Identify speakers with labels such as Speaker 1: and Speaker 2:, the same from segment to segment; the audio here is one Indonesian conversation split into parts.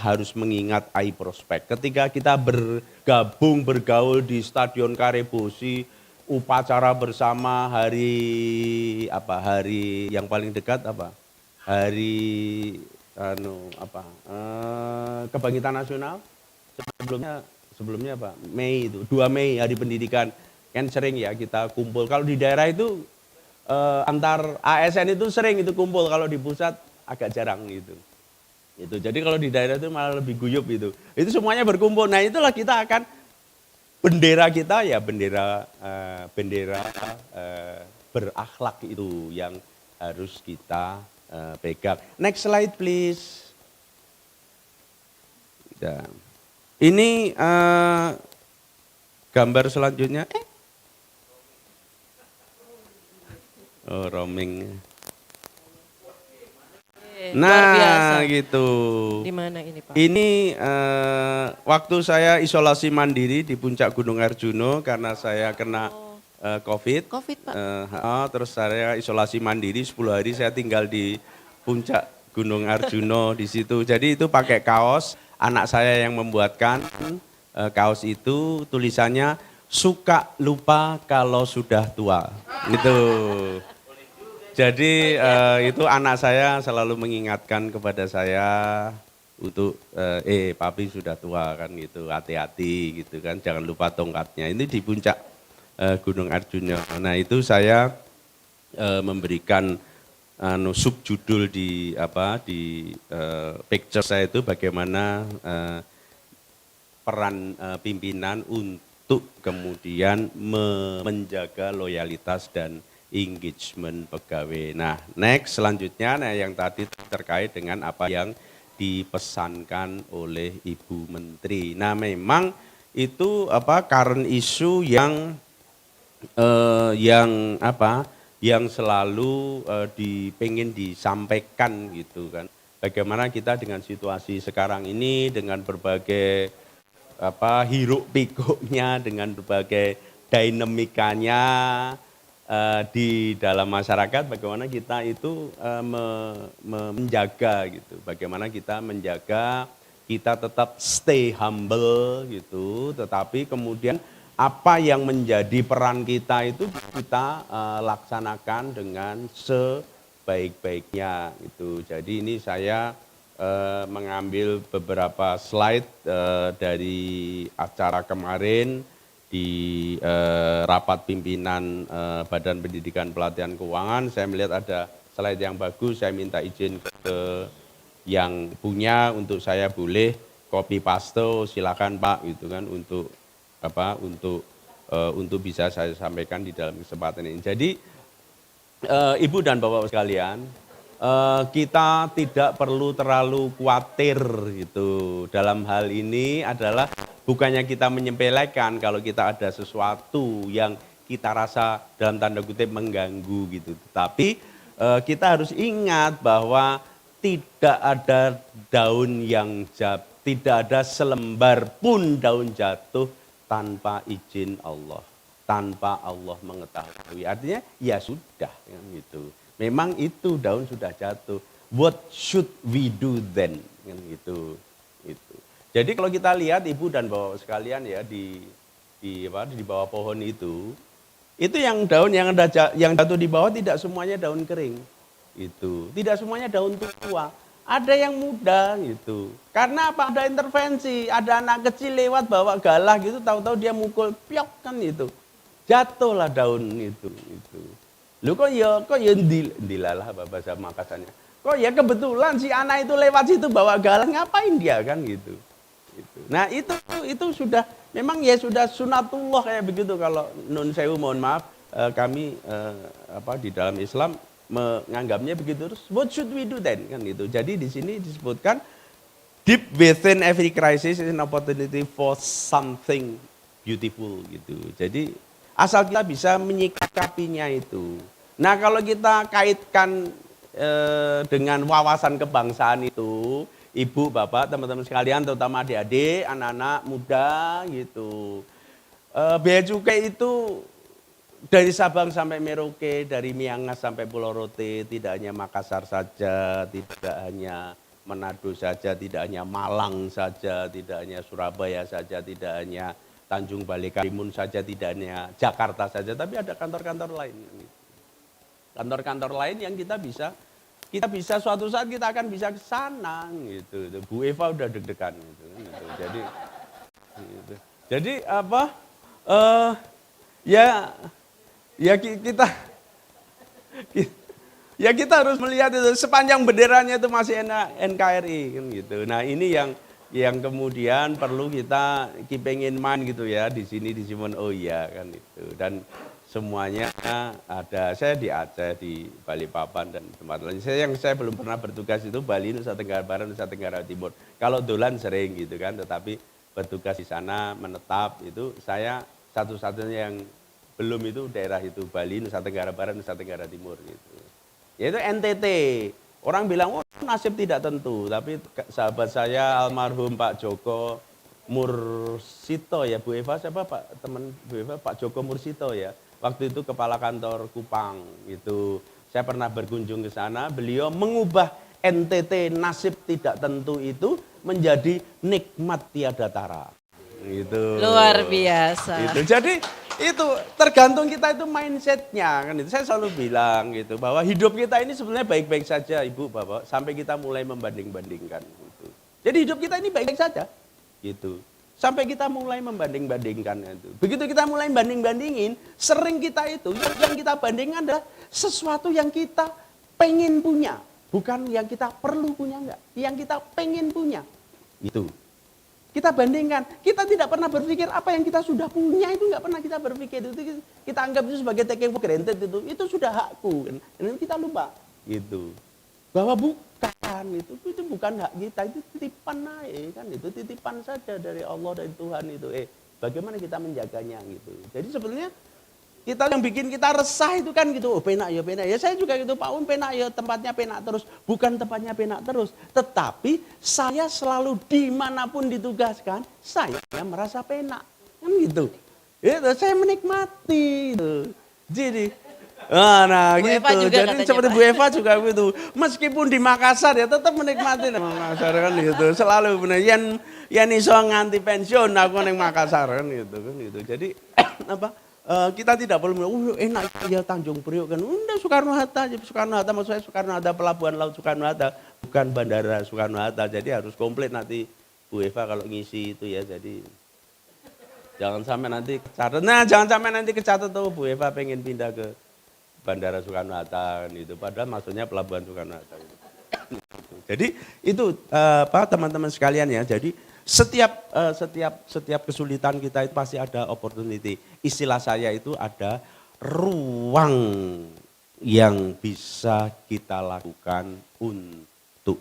Speaker 1: harus mengingat prospek. Ketika kita bergaul di Stadion Karebosi, upacara bersama hari yang paling dekat hari Kebangkitan Nasional, sebelumnya Mei itu 2 Mei Hari Pendidikan, kan sering ya kita kumpul. Kalau di daerah itu antar ASN itu sering itu kumpul, kalau di pusat agak jarang gitu. Jadi kalau di daerah itu malah lebih guyup itu semuanya berkumpul. Nah itulah kita akan bendera kita ya bendera berakhlak itu yang harus kita pegang. Next slide please. Nah, ini gambar selanjutnya. Oh, roaming. Nah, gitu.
Speaker 2: Di mana ini, Pak?
Speaker 1: Ini waktu saya isolasi mandiri di puncak Gunung Arjuno karena saya kena COVID.
Speaker 2: COVID, Pak.
Speaker 1: Terus saya isolasi mandiri 10 hari, saya tinggal di puncak Gunung Arjuno di situ. Jadi itu pakai kaos, anak saya yang membuatkan kaos itu, tulisannya suka lupa kalau sudah tua. Gitu. Jadi itu anak saya selalu mengingatkan kepada saya untuk papi sudah tua kan gitu, hati-hati gitu kan, jangan lupa tongkatnya. Ini di puncak Gunung Arjuno. Nah itu saya memberikan subjudul di picture saya itu bagaimana peran pimpinan untuk kemudian menjaga loyalitas dan engagement pegawai. Nah, next selanjutnya, yang tadi terkait dengan apa yang dipesankan oleh Ibu Menteri. Nah, memang itu current issue yang selalu pengen disampaikan gitu kan. Bagaimana kita dengan situasi sekarang ini, dengan berbagai hiruk pikuknya, dengan berbagai dinamikanya di dalam masyarakat, bagaimana kita itu menjaga gitu, bagaimana kita menjaga kita tetap stay humble gitu, tetapi kemudian apa yang menjadi peran kita itu kita laksanakan dengan sebaik-baiknya gitu. Jadi ini saya mengambil beberapa slide dari acara kemarin di rapat pimpinan Badan Pendidikan Pelatihan Keuangan. Saya melihat ada slide yang bagus, saya minta izin ke yang punya untuk saya boleh copy paste, silakan Pak gitu kan, untuk untuk bisa saya sampaikan di dalam kesempatan ini. Jadi Ibu dan Bapak sekalian, kita tidak perlu terlalu khawatir gitu. Dalam hal ini adalah bukannya kita menyepelekan kalau kita ada sesuatu yang kita rasa dalam tanda kutip mengganggu gitu. Tetapi kita harus ingat bahwa tidak ada daun yang jatuh, tidak ada selembar pun daun jatuh tanpa izin Allah, tanpa Allah mengetahui. Artinya ya sudah gitu. Memang itu daun sudah jatuh. What should we do then? Kan gitu. Itu. Jadi kalau kita lihat Ibu dan Bapak sekalian ya di bawah pohon itu yang daun yang jatuh di bawah tidak semuanya daun kering. Itu. Tidak semuanya daun tua. Ada yang muda gitu. Karena apa? Ada intervensi, ada anak kecil lewat bawa galah gitu, tahu-tahu dia mukul piok kan itu. Jatuhlah daun itu. Lu kok ya dilalah bahasa Makassarnya. Kok ya kebetulan si anak itu lewat situ bawa galah, ngapain dia kan gitu. Nah itu sudah memang ya sudah sunatullah kayak begitu. Kalau nun sewu mohon maaf, kami di dalam Islam menganggapnya begitu. Terus what should we do then kan gitu. Jadi di sini disebutkan deep within every crisis is an opportunity for something beautiful gitu. Jadi asal kita bisa menyikapinya itu. Nah kalau kita kaitkan dengan wawasan kebangsaan itu, Ibu, Bapak, teman-teman sekalian, terutama adik-adik, anak-anak muda gitu. Bea cukai itu dari Sabang sampai Merauke, dari Miangas sampai Pulau Rote, tidak hanya Makassar saja, tidak hanya Manado saja, tidak hanya Malang saja, tidak hanya Surabaya saja, tidak hanya Tanjung Balai Karimun saja, tidak hanya Jakarta saja, tapi ada kantor-kantor lain. Kantor-kantor lain yang kita bisa suatu saat kita akan bisa ke sana gitu. Bu Eva udah deg-degan gitu. Jadi gitu. Jadi apa? Ya kita ya kita harus melihat itu sepanjang benderanya itu masih NKRI kan gitu. Nah, ini yang kemudian perlu kita keeping in mind gitu ya, di sini disimpan, oh iya kan itu. Dan semuanya ada, saya di Aceh, di Balikpapan dan tempat lain. Saya belum pernah bertugas itu Bali, Nusa Tenggara Barat, Nusa Tenggara Timur. Kalau dolan sering gitu kan, tetapi bertugas di sana menetap itu saya satu-satunya yang belum itu daerah itu Bali, Nusa Tenggara Barat, Nusa Tenggara Timur gitu. Yaitu NTT. Orang bilang, oh nasib tidak tentu. Tapi sahabat saya almarhum Pak Joko Mursito ya, Bu Eva, siapa Pak teman Bu Eva? Pak Joko Mursito ya. Waktu itu kepala kantor Kupang itu. Saya pernah berkunjung ke sana, beliau mengubah NTT nasib tidak tentu itu menjadi nikmat tiada tara. Gitu.
Speaker 2: Luar biasa.
Speaker 1: Gitu. Jadi itu tergantung kita itu mindsetnya kan itu. Saya selalu bilang gitu bahwa hidup kita ini sebenarnya baik-baik saja Ibu Bapak sampai kita mulai membanding-bandingkan gitu. Jadi hidup kita ini baik-baik saja gitu. Sampai kita mulai membanding-bandingkan itu. Begitu kita mulai banding-bandingin, sering kita itu yang kita bandingkan adalah sesuatu yang kita pengen punya, bukan yang kita perlu punya enggak, yang kita pengen punya. Itu. Kita bandingkan, kita tidak pernah berpikir apa yang kita sudah punya itu nggak pernah kita berpikir itu kita anggap itu sebagai taking for granted itu sudah hakku kan, dan kita lupa gitu bahwa bukan itu bukan hak kita, itu titipan naik kan, itu titipan saja dari Allah dan Tuhan itu bagaimana kita menjaganya gitu. Jadi sebenarnya kita yang bikin kita resah itu kan gitu, oh penak ya saya juga gitu Pak Un, penak ya tempatnya penak terus, bukan tempatnya penak terus, tetapi saya selalu dimanapun ditugaskan saya merasa penak kan gitu, itu saya menikmati gitu. Jadi nah
Speaker 2: Bu
Speaker 1: gitu,
Speaker 2: Eva juga
Speaker 1: jadi
Speaker 2: katanya,
Speaker 1: seperti
Speaker 2: Pak.
Speaker 1: Bu Eva juga gitu, meskipun di Makassar ya tetap menikmati Makassar kan gitu, selalu benar yang iso nganti pensiun aku neng Makassar kan gitu. Jadi apa? Kita tidak perlu bilang, enak ya Tanjung Priok kan, udah Soekarno-Hatta maksud saya Soekarno-Hatta, Pelabuhan Laut Soekarno-Hatta, bukan Bandara Soekarno-Hatta, jadi harus komplit nanti Bu Eva kalau ngisi itu ya, jadi jangan sampai nanti kecatat tuh Bu Eva pengen pindah ke Bandara Soekarno-Hatta kan itu, padahal maksudnya Pelabuhan Soekarno-Hatta gitu. Jadi itu teman-teman sekalian ya, jadi setiap kesulitan kita itu pasti ada opportunity. Istilah saya itu ada ruang yang bisa kita lakukan untuk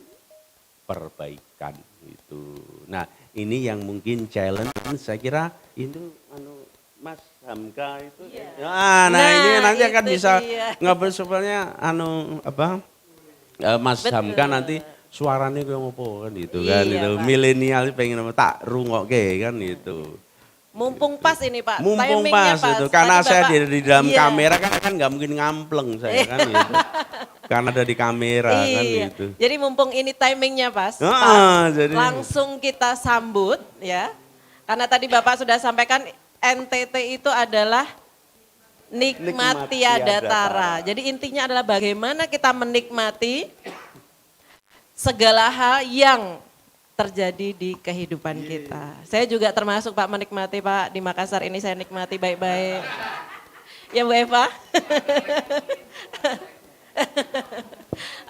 Speaker 1: perbaikan itu. Nah, ini yang mungkin challenge saya kira itu Mas Hamka itu. Yeah. Nah, ini nanti akan bisa ngobrol sebenarnya Mas
Speaker 2: Betul.
Speaker 1: Hamka nanti suaranya kayak ngopo kan gitu kan
Speaker 2: Iya,
Speaker 1: itu
Speaker 2: Pak.
Speaker 1: milenial pengen tak rungokke kan itu.
Speaker 2: Mumpung pas ini Pak,
Speaker 1: Mumpung
Speaker 2: timingnya
Speaker 1: pas itu karena
Speaker 2: Tadi
Speaker 1: saya
Speaker 2: Bapak,
Speaker 1: di dalam
Speaker 2: iya.
Speaker 1: kamera kan nggak mungkin ngampleng saya kan gitu. Karena ada di kamera kan
Speaker 2: Iya.
Speaker 1: gitu.
Speaker 2: Jadi mumpung ini timingnya pas,
Speaker 1: Jadi
Speaker 2: langsung kita sambut ya. Karena tadi Bapak sudah sampaikan NTT itu adalah nikmat tiada tara. Jadi intinya adalah bagaimana kita menikmati segala hal yang terjadi di kehidupan kita. Saya juga termasuk Pak menikmati Pak, di Makassar ini saya nikmati baik-baik. Ya Bu Eva?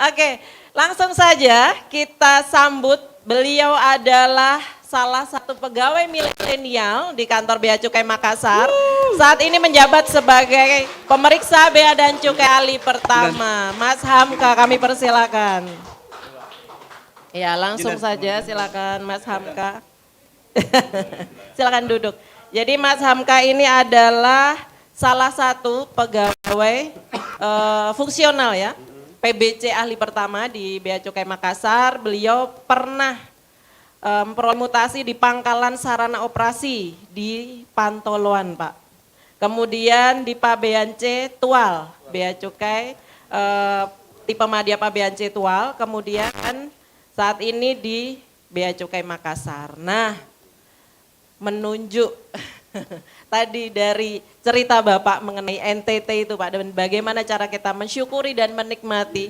Speaker 2: Oke, langsung saja kita sambut, beliau adalah salah satu pegawai milenial di kantor Bea Cukai Makassar. Saat ini menjabat sebagai pemeriksa Bea dan Cukai Ali pertama. Mas Hamka, kami persilakan. Ya, langsung saja silakan Mas Hamka. Silakan duduk. Jadi Mas Hamka ini adalah salah satu pegawai fungsional ya, PBC ahli pertama di Bea Cukai Makassar. Beliau pernah memperoleh mutasi di Pangkalan Sarana Operasi di Pantoloan, Pak. Kemudian di Pabean C Tual, Bea Cukai tipe Madya Pabean C Tual. Kemudian saat ini di Bea Cukai Makassar. Nah, menunjuk tadi dari cerita Bapak mengenai NTT itu Pak, dan bagaimana cara kita mensyukuri dan menikmati,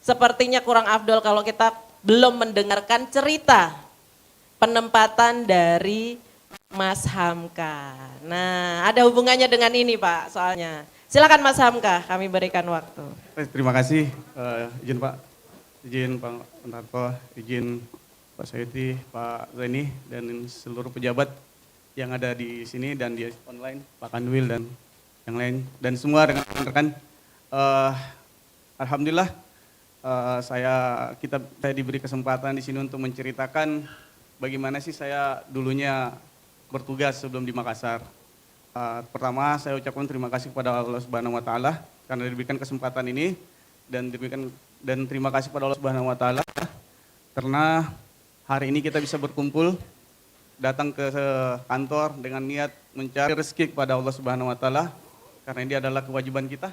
Speaker 2: sepertinya kurang afdol kalau kita belum mendengarkan cerita penempatan dari Mas Hamka. Nah, ada hubungannya dengan ini Pak soalnya. Silakan Mas Hamka, kami berikan waktu.
Speaker 3: Terima kasih, izin Pak, izin Pak Menarko, izin Pak Saidi, Pak Zeni, dan seluruh pejabat yang ada di sini dan di online, Pak Kanwil dan yang lain, dan semua rekan-rekan. Alhamdulillah, saya diberi kesempatan di sini untuk menceritakan bagaimana sih saya dulunya bertugas sebelum di Makassar. Pertama saya ucapkan terima kasih kepada Allah Subhanahu Wa Taala karena diberikan kesempatan ini dan terima kasih kepada Allah Subhanahu Wa Taala karena hari ini kita bisa berkumpul datang ke kantor dengan niat mencari rezeki kepada Allah Subhanahu Wa Taala karena ini adalah kewajiban kita,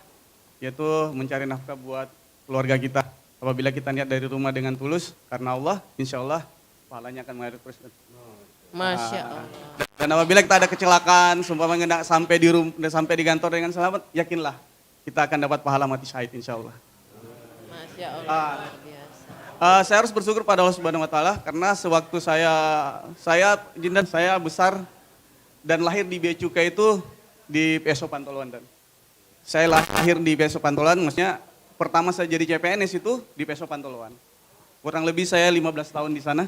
Speaker 3: yaitu mencari nafkah buat keluarga kita. Apabila kita niat dari rumah dengan tulus karena Allah, insya Allah pahalanya akan mengalir terus.
Speaker 2: Masya Allah.
Speaker 3: Dan apabila kita ada kecelakaan, seumpamanya sampai di kantor dengan selamat, yakinlah kita akan dapat pahala mati syahid insya Allah.
Speaker 2: Masya Allah, luar biasa.
Speaker 3: Saya harus bersyukur pada Allah Subhanahu Wa Taala karena sewaktu saya besar dan lahir di Bea Cukai itu di PSO Pantoloan. Dan saya lahir di PSO Pantoloan, maksudnya pertama saya jadi CPNS itu di PSO Pantoloan. Kurang lebih saya 15 tahun di sana.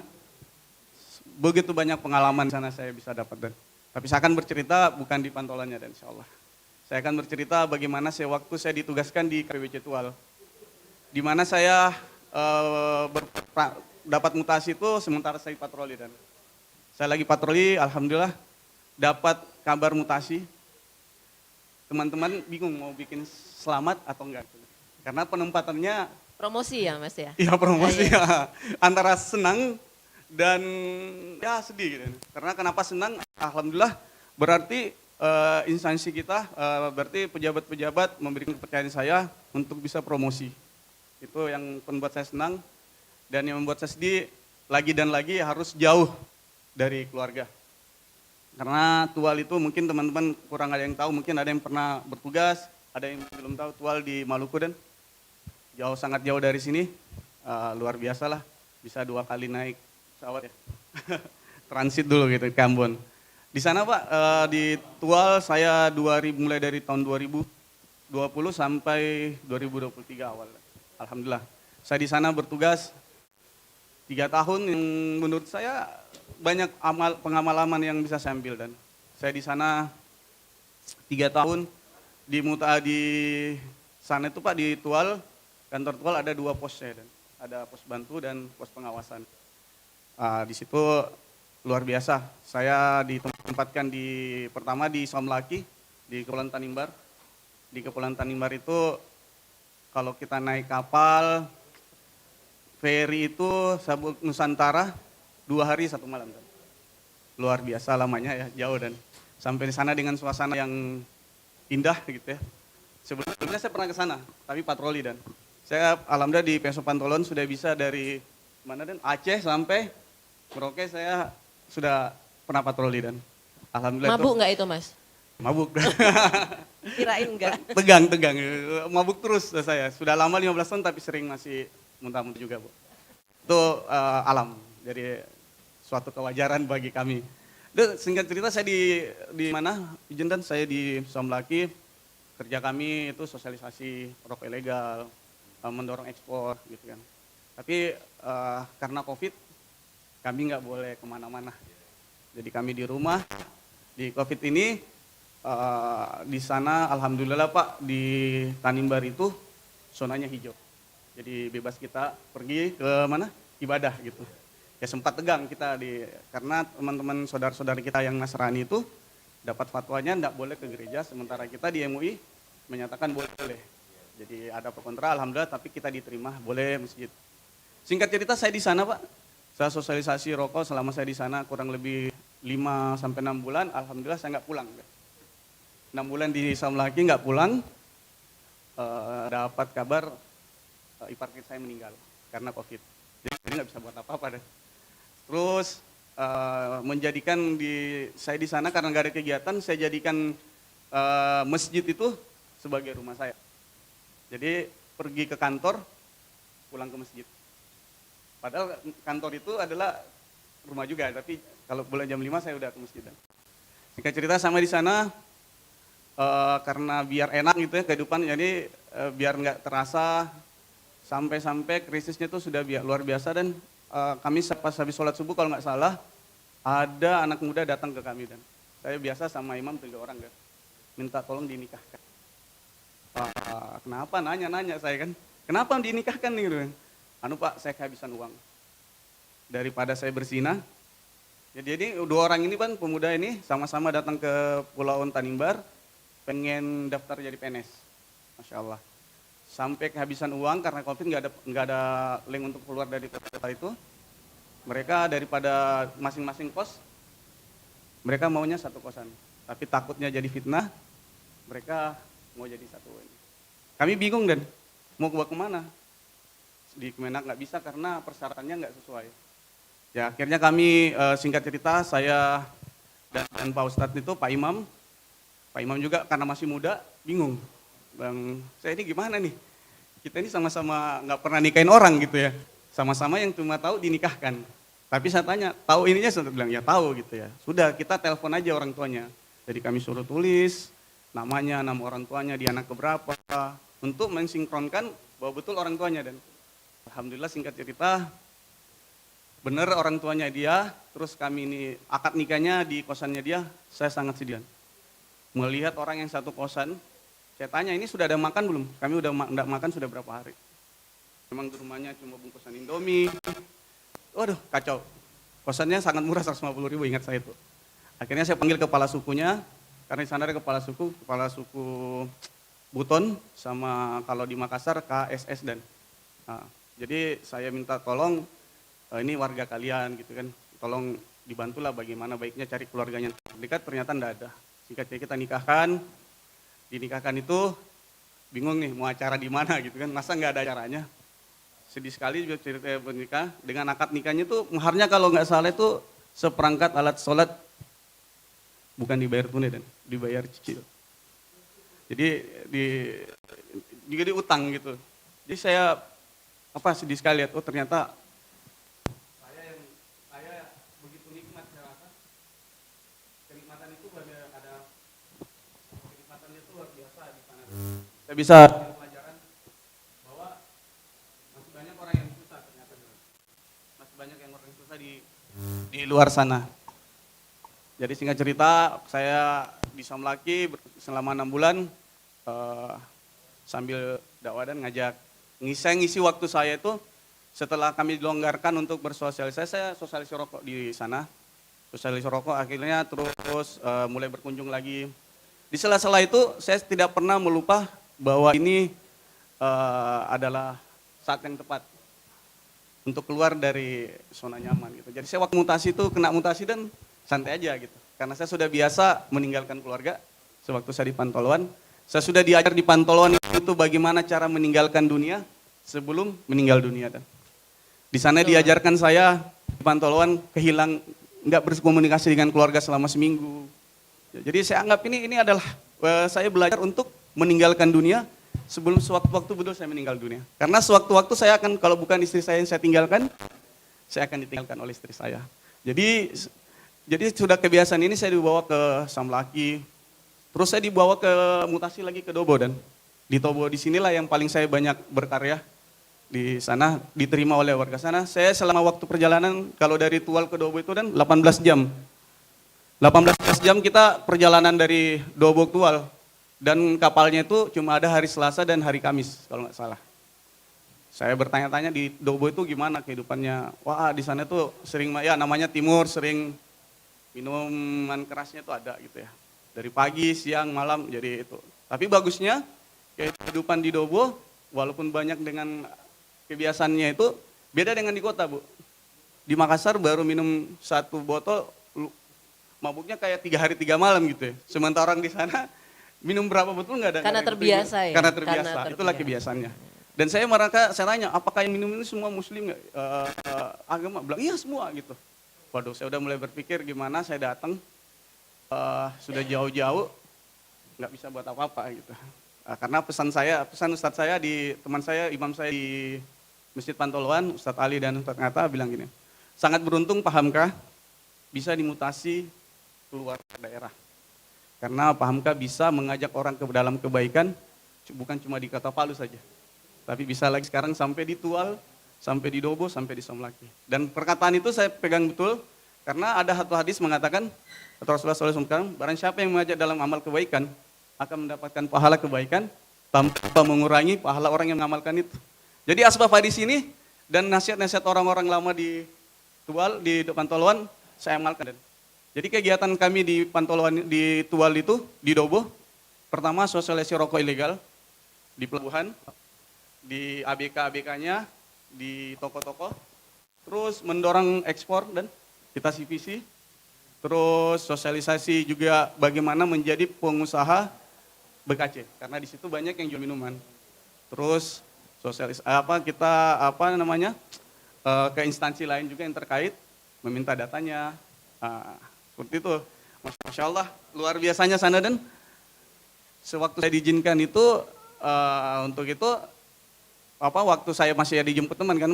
Speaker 3: Begitu banyak pengalaman di sana saya bisa dapat. Tapi saya akan bercerita bukan di Pantolannya dan insya Allah. Saya akan bercerita bagaimana waktu saya ditugaskan di KPBC Tual. Di mana saya dapat mutasi itu sementara saya patroli dan saya lagi patroli, alhamdulillah dapat kabar mutasi. Teman-teman bingung mau bikin selamat atau enggak. Karena penempatannya
Speaker 2: Promosi ya Mas ya?
Speaker 3: iya promosi ya. Antara senang dan ya sedih gitu. Karena kenapa senang? Alhamdulillah berarti instansi kita, berarti pejabat-pejabat memberikan kepercayaan saya untuk bisa promosi. Itu yang membuat saya senang dan yang membuat saya sedih lagi dan lagi harus jauh dari keluarga. Karena Tual itu mungkin teman-teman kurang ada yang tahu, mungkin ada yang pernah bertugas, ada yang belum tahu Tual di Maluku dan jauh, sangat jauh dari sini, luar biasa lah, bisa 2 kali naik pesawat ya, transit dulu gitu ke Ambon. Di sana Pak, di Tual saya mulai dari tahun 2020 sampai 2023 awal. Alhamdulillah, saya di sana bertugas 3 tahun yang menurut saya banyak pengalaman yang bisa saya ambil dan saya di sana 3 tahun di sana itu Pak di Tual, kantor Tual ada 2 pos saya dan ada pos bantu dan pos pengawasan. Di situ luar biasa. Saya ditempatkan pertama di Somlaki di Kepulauan Tanimbar. Di Kepulauan Tanimbar itu kalau kita naik kapal feri itu Sabuk Nusantara 2 hari 1 malam. Kan? Luar biasa lamanya ya, jauh dan sampai di sana dengan suasana yang indah gitu ya. Sebelumnya saya pernah ke sana, tapi patroli dan saya alhamdulillah di PSO Pantolon sudah bisa dari mana dan Aceh sampai Merauke saya sudah pernah patroli dan alhamdulillah.
Speaker 2: Mabuk nggak itu Mas?
Speaker 3: Mabuk.
Speaker 2: Kirain enggak.
Speaker 3: Tegang, mabuk terus saya. Sudah lama 15 tahun tapi sering masih muntah-muntah juga Bu. Itu alam, jadi suatu kewajaran bagi kami. Dan singkat cerita saya di mana? Izin dan saya di Somlaki, kerja kami itu sosialisasi rokok ilegal, mendorong ekspor gitu kan. Tapi karena COVID kami nggak boleh kemana-mana. Jadi kami di rumah, di COVID ini di sana alhamdulillah Pak di Tanimbar itu zonanya hijau. Jadi bebas kita pergi ke mana? Ibadah gitu. Ya sempat tegang kita karena teman-teman saudara-saudara kita yang Nasrani itu dapat fatwanya nggak boleh ke gereja, sementara kita di MUI menyatakan boleh. Jadi ada pro kontra, alhamdulillah tapi kita diterima, boleh masjid. Singkat cerita saya di sana Pak, saya sosialisasi rokok selama saya di sana kurang lebih 5 sampai 6 bulan, alhamdulillah saya nggak pulang. 6 bulan di Somlaki nggak pulang, dapat kabar ipar saya meninggal karena COVID. Jadi nggak bisa buat apa-apa deh. Terus menjadikan saya di sana karena nggak ada kegiatan, saya jadikan masjid itu sebagai rumah saya. Jadi pergi ke kantor, pulang ke masjid. Padahal kantor itu adalah rumah juga, tapi kalau boleh jam 5 saya udah ke masjid. Singkat cerita sama di sana, karena biar enak gitu ya kehidupan, jadi biar nggak terasa sampai krisisnya itu sudah luar biasa. Dan kami pas habis sholat subuh kalau nggak salah, ada anak muda datang ke kami, dan saya biasa sama imam 3 orang kan, minta tolong dinikahkan. Kenapa nanya saya kan, kenapa dinikahkan nih gitu kan? Anu Pak, saya kehabisan uang. Daripada saya berzina. Ya, jadi 2 orang ini kan, pemuda ini sama-sama datang ke Pulau Tanimbar, pengen daftar jadi PNS. Masya Allah. Sampai kehabisan uang karena COVID, nggak ada link untuk keluar dari kota itu. Mereka daripada masing-masing kos, mereka maunya satu kosan. Tapi takutnya jadi fitnah, mereka mau jadi satu. Kami bingung dan mau ke kemana? Di Kemenak nggak bisa karena persyaratannya nggak sesuai. Ya akhirnya kami singkat cerita, saya dan Pak Ustadz itu, Pak Imam juga karena masih muda, bingung. Bang, saya ini gimana nih? Kita ini sama-sama nggak pernah nikahin orang gitu ya. Sama-sama yang cuma tahu dinikahkan. Tapi saya tanya, tahu ininya? Saya bilang, ya tahu gitu ya. Sudah, kita telepon aja orang tuanya. Jadi kami suruh tulis namanya, nama orang tuanya, dia anak keberapa. Untuk mensinkronkan bahwa betul orang tuanya. Dan alhamdulillah singkat cerita, benar orang tuanya dia. Terus kami ini, akad nikahnya di kosannya dia, saya sangat sedih. Melihat orang yang satu kosan, saya tanya, ini sudah ada makan belum? Kami udah enggak makan sudah berapa hari. Memang di rumahnya cuma bungkusan Indomie. Waduh, kacau. Kosannya sangat murah, 150.000, ingat saya itu. Akhirnya saya panggil kepala sukunya, karena di sana ada kepala suku Buton, sama kalau di Makassar KSS dan. Nah, jadi saya minta tolong, ini warga kalian gitu kan, tolong dibantulah bagaimana baiknya cari keluarganya terdekat, ternyata enggak ada. Singkatnya kita dinikahkan itu bingung nih mau acara di mana gitu kan, masa nggak ada acaranya. Sedih sekali juga cerita bernikah, dengan akad nikahnya tuh maharnya kalau nggak salah itu seperangkat alat sholat, bukan dibayar tunai dan dibayar cicil. Jadi juga diutang gitu. Jadi saya sedih sekali lihat, oh ternyata saya begitu nikmat, saya rasa kenikmatan itu ada kenikmatannya itu luar biasa di sana. Saya bisa pelajaran bahwa masih banyak orang yang susah ternyata. Masih banyak yang orang susah di luar sana. Jadi singkat cerita, saya di Somlaki selama 6 bulan sambil dakwah dan ngisi waktu saya itu setelah kami dilonggarkan untuk bersosialisasi, saya sosialisasi rokok di sana. Sosialisasi rokok akhirnya terus mulai berkunjung lagi. Di sela-sela itu saya tidak pernah melupa bahwa ini adalah saat yang tepat untuk keluar dari zona nyaman gitu. Jadi saya waktu mutasi itu kena mutasi dan santai aja gitu. Karena saya sudah biasa meninggalkan keluarga sewaktu saya di Pantoloan. Saya sudah diajar di Pantoloan itu bagaimana cara meninggalkan dunia sebelum meninggal dunia. Dan di sana diajarkan saya di Pantoloan nggak berkomunikasi dengan keluarga selama seminggu. Jadi saya anggap ini adalah saya belajar untuk meninggalkan dunia sebelum sewaktu-waktu betul saya meninggal dunia. Karena sewaktu-waktu saya akan, kalau bukan istri saya yang saya tinggalkan, saya akan ditinggalkan oleh istri saya. Jadi sudah kebiasaan ini saya dibawa ke Samlaki, terus saya dibawa ke mutasi lagi ke Dobo, dan di Dobo di sinilah yang paling saya banyak berkarya. Di sana diterima oleh warga sana. Saya selama waktu perjalanan kalau dari Tual ke Dobo itu dan 18 jam. 18 jam kita perjalanan dari Dobo ke Tual. Dan kapalnya itu cuma ada hari Selasa dan hari Kamis kalau nggak salah. Saya bertanya-tanya di Dobo itu gimana kehidupannya. Wah di sana tuh sering, ya namanya timur, sering minuman kerasnya tuh ada gitu ya. Dari pagi, siang, malam, jadi itu. Tapi bagusnya kehidupan di Dobo, walaupun banyak dengan kebiasaannya itu, beda dengan di kota, Bu. Di Makassar baru minum 1 botol, mabuknya kayak 3 hari 3 malam gitu ya. Sementara orang di sana minum berapa botol nggak ada.
Speaker 2: Karena terbiasa ya?
Speaker 3: Karena terbiasa, itulah kebiasaannya. Dan saya tanya, apakah yang minum ini semua muslim nggak? Agama? Bilang, iya semua gitu. Waduh, saya udah mulai berpikir gimana saya datang, sudah jauh-jauh, nggak bisa buat apa-apa gitu. Karena pesan Ustadz saya teman saya, imam saya di Masjid Pantoloan, Ustadz Ali dan Ustadz Ngata bilang gini, sangat beruntung Pak Hamka bisa dimutasi keluar daerah. Karena Pak Hamka bisa mengajak orang ke dalam kebaikan, bukan cuma di Kota Palu saja. Tapi bisa lagi sekarang sampai di Tual, sampai di Dobo, sampai di Somlaki. Dan perkataan itu saya pegang betul, karena ada satu hadis mengatakan, atau Rasulullah SAW, barang siapa yang mengajak dalam amal kebaikan, akan mendapatkan pahala kebaikan, tanpa mengurangi pahala orang yang mengamalkan itu. Jadi asbab hadis ini, dan nasihat-nasihat orang-orang lama di Tual, di Pantoloan, saya amalkan. Jadi kegiatan kami di Pantoloan, di Tual itu, di Dobo, pertama sosialisasi rokok ilegal, di pelabuhan, di ABK-ABK-nya, di toko-toko, terus mendorong ekspor dan kita CVC, terus sosialisasi juga bagaimana menjadi pengusaha BKC, karena di situ banyak yang jual minuman. Terus ke instansi lain juga yang terkait, meminta datanya, seperti itu. Masya Allah, luar biasanya sana dan sewaktu saya diizinkan itu, untuk itu, waktu saya masih dijemput teman kan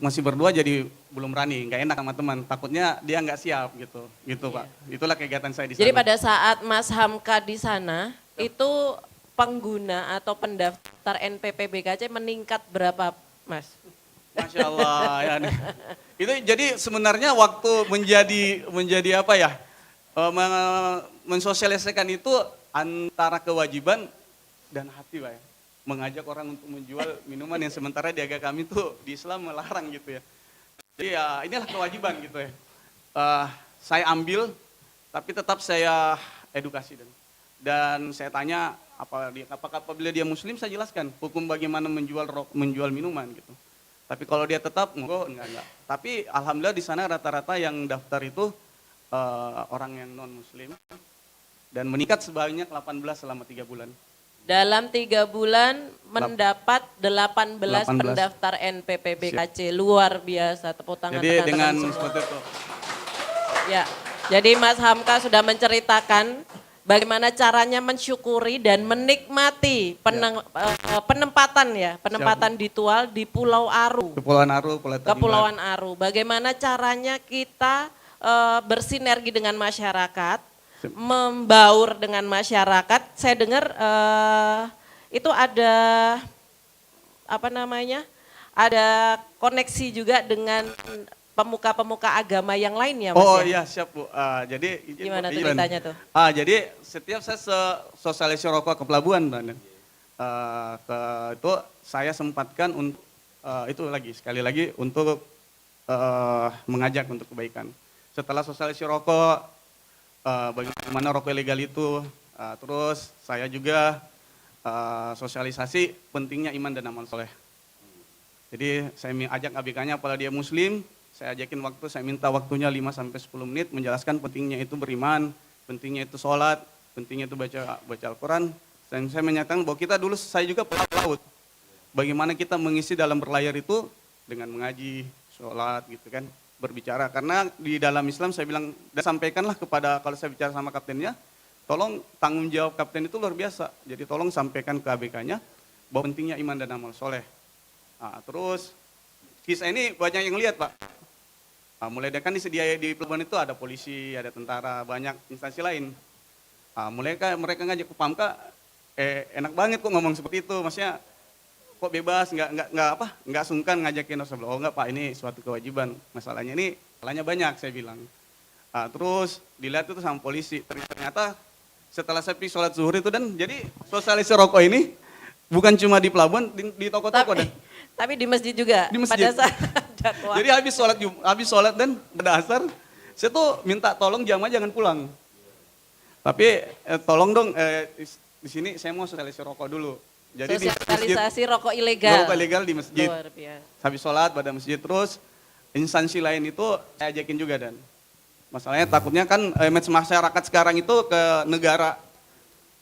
Speaker 3: masih berdua jadi belum berani, nggak enak sama teman, takutnya dia nggak siap gitu Pak. Itulah kegiatan saya di sana.
Speaker 2: Jadi pada saat Mas Hamka di sana itu pengguna atau pendaftar NPP BKC meningkat berapa, Mas?
Speaker 3: Masya Allah ya. Itu jadi sebenarnya waktu menjadi apa ya, mensosialisasikan itu antara kewajiban dan hati Pak ya. Mengajak orang untuk menjual minuman yang sementara di agama kami tuh di Islam melarang gitu ya. Jadi ya inilah kewajiban gitu ya. Saya ambil tapi tetap saya edukasi dan saya tanya apakah apabila dia muslim saya jelaskan hukum bagaimana menjual minuman gitu. Tapi kalau dia tetap enggak. Tapi alhamdulillah di sana rata-rata yang daftar itu orang yang non muslim dan meningkat sebanyak 18 selama 3 bulan.
Speaker 2: Dalam 3 bulan mendapat 18 pendaftar NPP BKC. Luar biasa, tepuk tangan.
Speaker 3: Jadi dengan seperti itu.
Speaker 2: Ya, jadi Mas Hamka sudah menceritakan bagaimana caranya mensyukuri dan menikmati penempatan di Tual di Pulau Aru. Kepulauan Aru. Bagaimana caranya kita bersinergi dengan masyarakat, membaur dengan masyarakat. Saya dengar itu ada ada koneksi juga dengan pemuka-pemuka agama yang lain ya Mas?
Speaker 3: Oh iya siap Bu. Jadi
Speaker 2: gimana tuh ceritanya tuh?
Speaker 3: Jadi setiap saya sosialisasi rokok ke pelabuhan Mbak, itu saya sempatkan untuk sekali lagi untuk mengajak untuk kebaikan. Setelah sosialisasi rokok, bagaimana rokok ilegal itu, terus saya juga sosialisasi pentingnya iman dan amal soleh. Jadi saya ajak ABK-nya, apalagi dia muslim, saya ajakin waktu, saya minta waktunya 5-10 menit menjelaskan pentingnya itu beriman, pentingnya itu sholat, pentingnya itu baca Al-Quran. Dan saya menyatakan bahwa saya juga pelaut. Bagaimana kita mengisi dalam berlayar itu dengan mengaji, sholat gitu kan, berbicara. Karena di dalam Islam saya bilang, dan sampaikanlah kalau saya bicara sama kaptennya, tolong tanggung jawab kapten itu luar biasa. Jadi tolong sampaikan ke ABK-nya bahwa pentingnya iman dan amal soleh. Terus kisah ini banyak yang lihat Pak. Mulai dari kan di pelabuhan itu ada polisi, ada tentara, banyak instansi lain. Mereka ngajak ke Pamka, enak banget kok ngomong seperti itu. Maksudnya kok bebas, nggak sungkan ngajakin Rasulullah. Oh enggak Pak, ini suatu kewajiban. Masalahnya banyak saya bilang. Terus dilihat itu sama polisi. Ternyata setelah saya pergi sholat zuhur itu jadi sosialisasi rokok ini bukan cuma di pelabuhan, di toko-toko
Speaker 2: tapi di masjid juga. Di masjid. Pada saat dakwah.
Speaker 3: Jadi habis sholat dan pada asar, saya tuh minta tolong jamaah jangan pulang. Tapi tolong dong di sini saya mau sosialisasi rokok dulu. Jadi
Speaker 2: sosialisasi rokok ilegal.
Speaker 3: Rokok ilegal di masjid.
Speaker 2: Luar biasa.
Speaker 3: Habis sholat pada masjid, terus instansi lain itu saya ajakin juga Masalahnya takutnya kan image masyarakat sekarang itu ke negara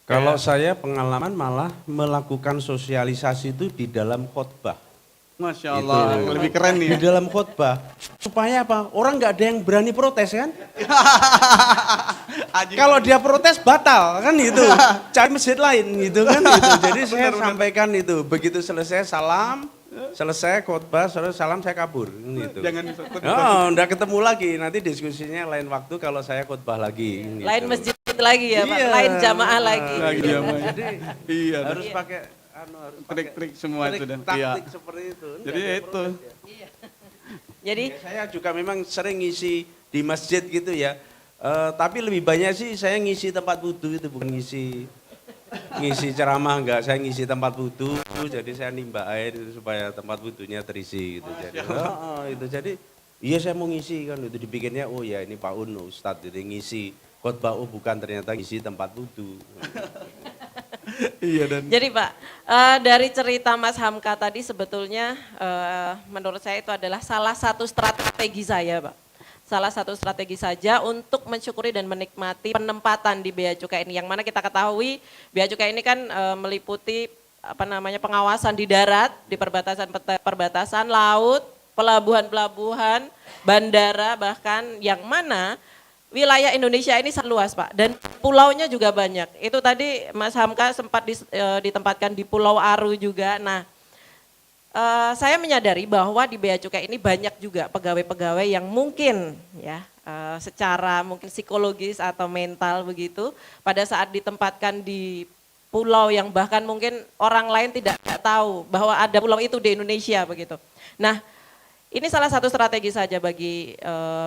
Speaker 1: Kalau saya pengalaman malah melakukan sosialisasi itu di dalam khotbah.
Speaker 3: Masya Allah,
Speaker 1: Itu.
Speaker 3: lebih keren nih.
Speaker 1: Di dalam khotbah. Supaya apa? Orang nggak ada yang berani protes kan? Kalau dia protes batal kan itu. Cari masjid lain gitu kan gitu. Jadi saya sampaikan itu. Begitu selesai salam, selesai khotbah, selesai salam saya kabur gitu.
Speaker 3: Jangan
Speaker 1: Oh, udah ketemu lagi. Nanti diskusinya lain waktu kalau saya khotbah lagi. Gitu.
Speaker 2: Lain masjid lagi ya Pak,
Speaker 1: Iya.
Speaker 2: lain jamaah lagi.
Speaker 3: Lagi dia main.
Speaker 1: Jadi
Speaker 3: Iya,
Speaker 1: harus pakai harus pakai
Speaker 3: trik-trik semua itu dan
Speaker 1: taktik seperti itu.
Speaker 3: Jadi
Speaker 1: Nggak ada
Speaker 3: itu.
Speaker 1: protes ya.
Speaker 2: Jadi
Speaker 1: Ya, saya juga memang sering ngisi di masjid gitu ya. Tapi lebih banyak sih saya ngisi tempat wudhu itu, bukan ngisi ceramah enggak. Saya ngisi tempat wudhu, jadi saya nimba air itu supaya tempat wudhunya terisi gitu. Jadi, itu jadi iya saya mau ngisi kan itu dibikinnya oh ya ini Pak Uno Ustadz jadi ngisi khotbah oh bukan ternyata ngisi tempat wudhu.
Speaker 3: Iya dan
Speaker 2: Jadi Pak, dari cerita Mas Hamka tadi sebetulnya menurut saya itu adalah salah satu strategi saya Pak. Salah satu strategi saja untuk mensyukuri dan menikmati penempatan di Bea Cukai ini. Yang mana kita ketahui Bea Cukai ini kan meliputi pengawasan di darat, di perbatasan laut, pelabuhan-pelabuhan, bandara bahkan yang mana wilayah Indonesia ini sangat luas Pak dan pulaunya juga banyak. Itu tadi Mas Hamka sempat ditempatkan di Pulau Aru juga. Nah saya menyadari bahwa di Bea Cukai ini banyak juga pegawai-pegawai yang mungkin ya secara mungkin psikologis atau mental begitu pada saat ditempatkan di pulau yang bahkan mungkin orang lain tidak tahu bahwa ada pulau itu di Indonesia begitu. Nah ini salah satu strategi saja bagi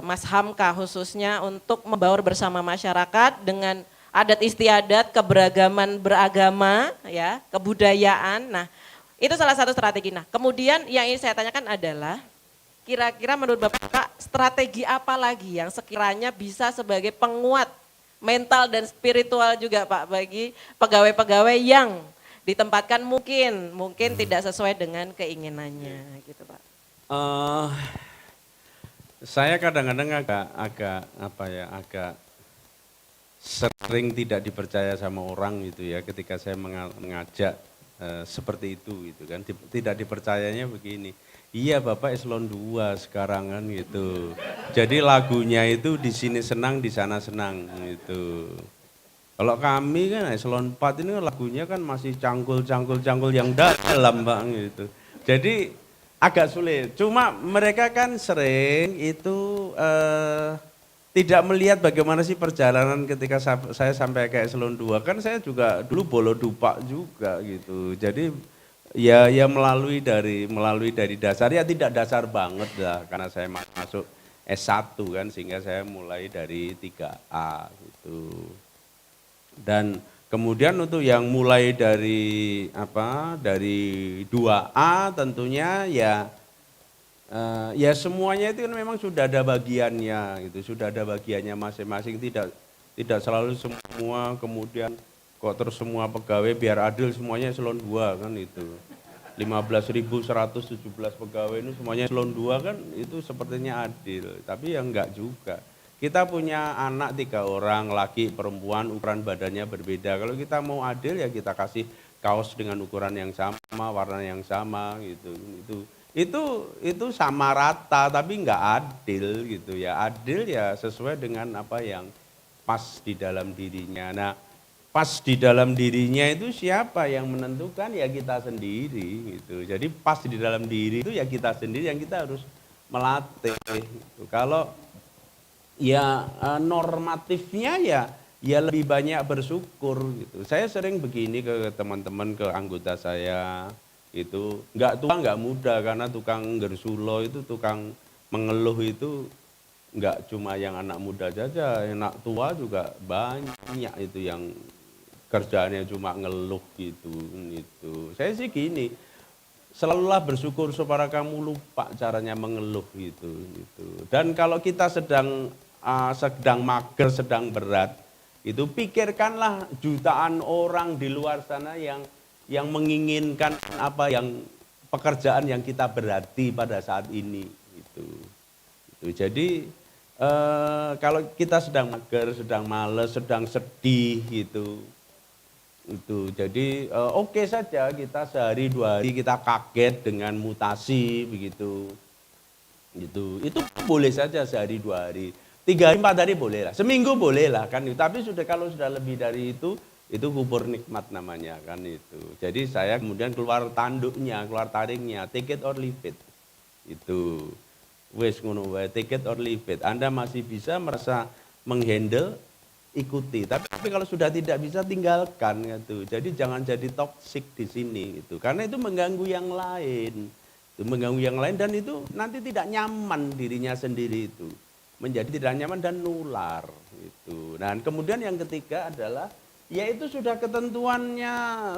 Speaker 2: Mas Hamka khususnya untuk membaur bersama masyarakat dengan adat istiadat, keberagaman beragama, ya, kebudayaan. Nah, itu salah satu strategi. Nah, kemudian yang ingin saya tanyakan adalah kira-kira menurut Bapak strategi apa lagi yang sekiranya bisa sebagai penguat mental dan spiritual juga Pak bagi pegawai-pegawai yang ditempatkan mungkin tidak sesuai dengan keinginannya gitu Pak.
Speaker 1: Saya kadang-kadang agak sering tidak dipercaya sama orang gitu ya ketika saya mengajak seperti itu gitu kan. Tidak dipercayanya begini. Iya Bapak eselon 2 sekarang kan gitu. Jadi lagunya itu di sini senang, di sana senang gitu. Kalau kami kan eselon 4 ini lagunya kan masih cangkul yang dalam Pak gitu. Jadi agak sulit. Cuma mereka kan sering itu tidak melihat bagaimana sih perjalanan ketika saya sampai ke eselon 2. Kan saya juga dulu bolo dupak juga gitu. Jadi ya melalui dari dasar ya tidak dasar banget lah karena saya masuk S1 kan sehingga saya mulai dari 3A gitu. Dan kemudian untuk yang mulai dari dari 2A tentunya ya semuanya itu kan memang sudah ada bagiannya gitu, sudah ada bagiannya masing-masing, tidak selalu semua kemudian kok terus semua pegawai biar adil semuanya eselon 2 kan itu. 15.117 pegawai ini semuanya eselon 2 kan itu sepertinya adil, tapi ya enggak juga. Kita punya anak 3 orang, laki, perempuan, ukuran badannya berbeda. Kalau kita mau adil ya kita kasih kaos dengan ukuran yang sama, warna yang sama gitu. Itu sama rata tapi enggak adil gitu ya. Adil ya sesuai dengan apa yang pas di dalam dirinya. Nah, pas di dalam dirinya itu siapa yang menentukan ya kita sendiri gitu. Jadi pas di dalam diri itu ya kita sendiri yang kita harus melatih gitu. Kalau ya normatifnya ya lebih banyak bersyukur gitu. Saya sering begini ke teman-teman, ke anggota saya itu nggak tua nggak muda karena tukang gersulo itu tukang mengeluh itu nggak cuma yang anak muda saja, anak tua juga banyak itu yang kerjaannya cuma ngeluh gitu. Saya sih gini, selalulah bersyukur supaya kamu lupa caranya mengeluh gitu. Dan kalau kita sedang mager, sedang berat, itu pikirkanlah jutaan orang di luar sana yang menginginkan pekerjaan yang kita berarti pada saat ini gitu. Jadi kalau kita sedang mager, sedang males, sedang sedih gitu, Itu jadi oke saja kita sehari 2 hari kita kaget dengan mutasi begitu. Gitu. Itu boleh saja sehari 2 hari. 3 hari 4 hari boleh lah. Seminggu boleh lah kan. Tapi sudah kalau sudah lebih dari itu kubur nikmat namanya kan itu. Jadi saya kemudian keluar tanduknya, keluar taringnya, take it or leave it. Itu. Wes ngono wae, take it or leave it. Anda masih bisa merasa menghandle, ikuti. Tapi kalau sudah tidak bisa tinggalkan gitu. Jadi jangan jadi toksik di sini gitu. Karena itu mengganggu yang lain. Itu mengganggu yang lain dan itu nanti tidak nyaman dirinya sendiri itu. Menjadi tidak nyaman dan nular gitu. Dan kemudian yang ketiga adalah yaitu sudah ketentuannya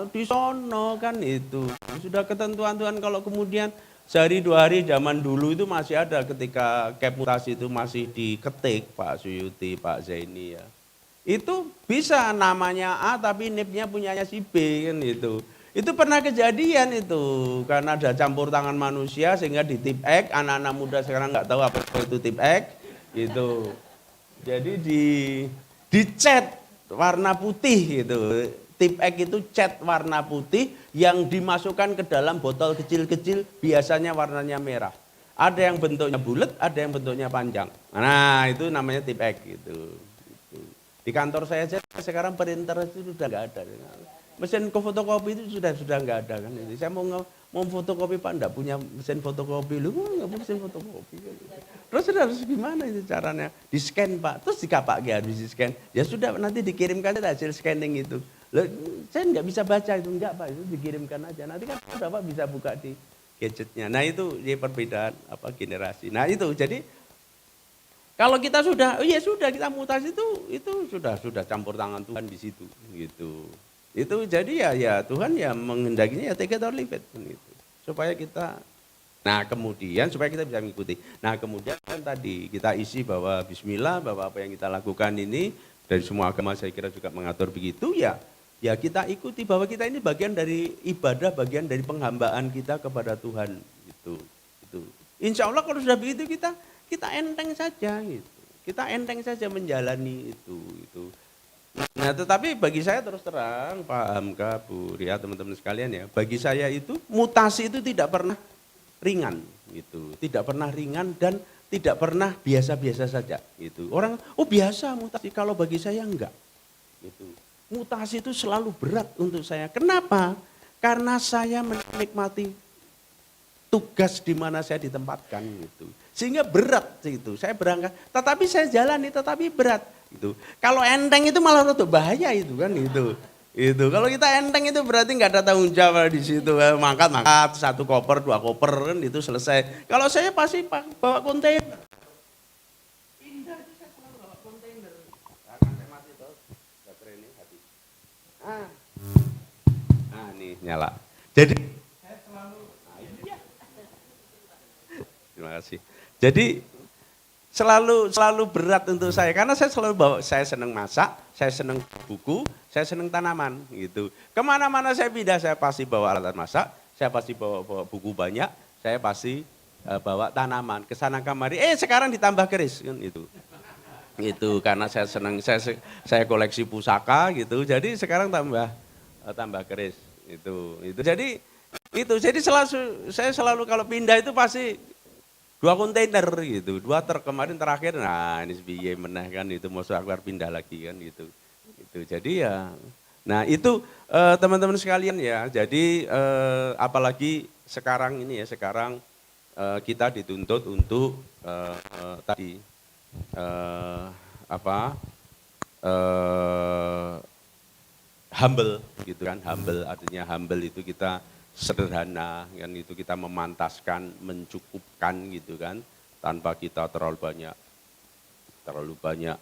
Speaker 1: di sono kan itu. Sudah ketentuan kalau kemudian sehari 2 hari zaman dulu itu masih ada ketika cap mutasi itu masih diketik Pak Suyuti, Pak Zaini ya. Itu bisa namanya A tapi NIP-nya punyanya si B kan itu. Itu pernah kejadian itu karena ada campur tangan manusia sehingga di tip X anak-anak muda sekarang nggak tahu apa itu tip X gitu. Jadi di cat warna putih gitu. Tip X itu cat warna putih yang dimasukkan ke dalam botol kecil-kecil biasanya warnanya merah. Ada yang bentuknya bulat, ada yang bentuknya panjang. Nah itu namanya tip X gitu. Di kantor saya aja sekarang printer itu sudah nggak ada. Mesin fotokopi itu sudah nggak ada kan. Saya mau fotokopi Pak, enggak punya mesin fotokopi. Lu nggak punya mesin fotokopi. Terus harus gimana itu caranya? Di scan Pak, terus jika Pak harus di scan. Ya sudah nanti dikirimkan hasil scanning itu. Loh, saya nggak bisa baca itu, enggak Pak, itu dikirimkan aja. Nanti kan Bapak bisa buka di gadgetnya. Nah itu perbedaan generasi. Nah itu jadi kalau kita sudah, oh ya sudah kita mutasi itu sudah campur tangan Tuhan di situ gitu. Itu jadi ya Tuhan ya menghendakinya ya take it or leave it gitu. Supaya kita kemudian supaya kita bisa mengikuti. Nah, kemudian kan tadi kita isi bahwa bismillah bahwa apa yang kita lakukan ini dari semua agama saya kira juga mengatur begitu ya kita ikuti bahwa kita ini bagian dari ibadah, bagian dari penghambaan kita kepada Tuhan gitu. Insya Allah kalau sudah begitu kita enteng saja gitu. Kita enteng saja menjalani itu. Nah, tetapi bagi saya terus terang, Pak Hamka, Bu Ria, teman-teman sekalian ya, bagi saya itu mutasi itu tidak pernah ringan gitu. Tidak pernah ringan dan tidak pernah biasa-biasa saja gitu. Orang biasa mutasi, kalau bagi saya enggak. Gitu. Mutasi itu selalu berat untuk saya. Kenapa? Karena saya menikmati tugas di mana saya ditempatkan gitu. Sehingga berat itu. Saya berangkat, tetapi saya jalani tetapi berat gitu. Kalau enteng itu malah rada bahaya itu kan itu. Kalau kita enteng itu berarti nggak ada tanggung jawab di situ. Mangkat 1 koper 2 koper kan itu selesai. Kalau saya pasti bawa kontainer. Indah itu saya selalu bawa kontainer. Karena saya mati terus. Baterai ini habis. Nih nyala. Jadi saya selalu terima kasih. Jadi selalu berat untuk saya karena saya selalu bawa, saya senang masak, saya senang buku, saya senang tanaman gitu. Kemana-mana saya pindah saya pasti bawa alat masak, saya pasti bawa buku banyak, saya pasti bawa tanaman ke sana kemari. Sekarang ditambah keris kan itu. Itu karena saya senang saya koleksi pusaka gitu. Jadi sekarang tambah keris itu. Jadi saya selalu kalau pindah itu pasti 2 kontainer gitu, 2 truk kemarin terakhir, nah ini sebiye meneh kan itu mau keluar pindah lagi kan gitu. Jadi ya, nah itu teman-teman sekalian ya, jadi apalagi sekarang ini ya, sekarang kita dituntut untuk tadi humble gitu kan, humble artinya humble itu kita sederhana kan itu kita memantaskan, mencukupkan gitu kan tanpa kita terlalu banyak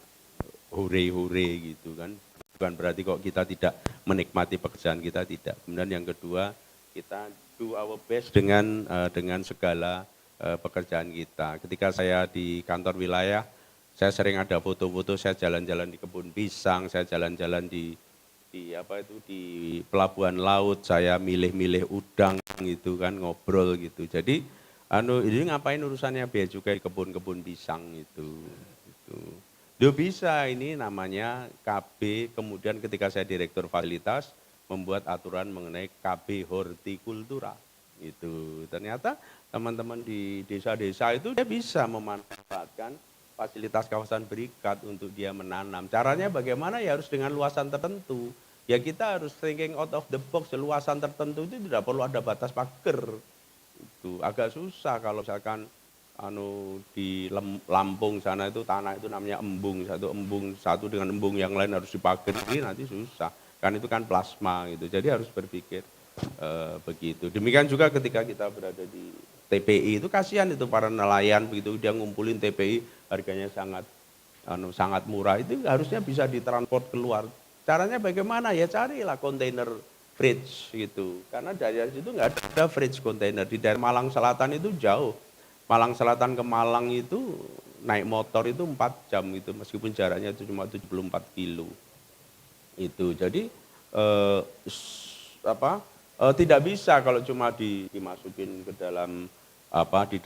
Speaker 1: hore-hore gitu kan. Bukan berarti kok kita tidak menikmati pekerjaan kita, tidak. Kemudian yang kedua, kita do our best dengan segala pekerjaan kita. Ketika saya di kantor wilayah, saya sering ada foto-foto saya jalan-jalan di kebun pisang, saya jalan-jalan di pelabuhan laut, saya milih-milih udang gitu kan, ngobrol gitu. Jadi ini ngapain urusannya bea cukai di kebun-kebun pisang itu. Dia bisa, ini namanya KB, kemudian ketika saya direktur fasilitas, membuat aturan mengenai KB hortikultura. Itu ternyata teman-teman di desa-desa itu dia bisa memanfaatkan fasilitas kawasan berikat untuk dia menanam. Caranya bagaimana ya harus dengan luasan tertentu. Ya kita harus thinking out of the box, luasan tertentu itu tidak perlu ada batas pagar. Itu agak susah kalau misalkan di Lampung sana itu tanah itu namanya embung, satu dengan embung yang lain harus dipagar, nanti susah. Kan itu kan plasma gitu. Jadi harus berpikir begitu. Demikian juga ketika kita berada di TPI itu kasihan itu para nelayan begitu dia ngumpulin TPI harganya sangat murah, itu harusnya bisa ditransport keluar. Caranya bagaimana? Ya carilah kontainer fridge gitu. Karena dari situ nggak ada fridge kontainer. Di daerah Malang Selatan itu jauh. Malang Selatan ke Malang itu naik motor itu 4 jam itu meskipun jaraknya itu cuma 74 kilo. Itu. Jadi tidak bisa kalau cuma dimasukin ke dalam di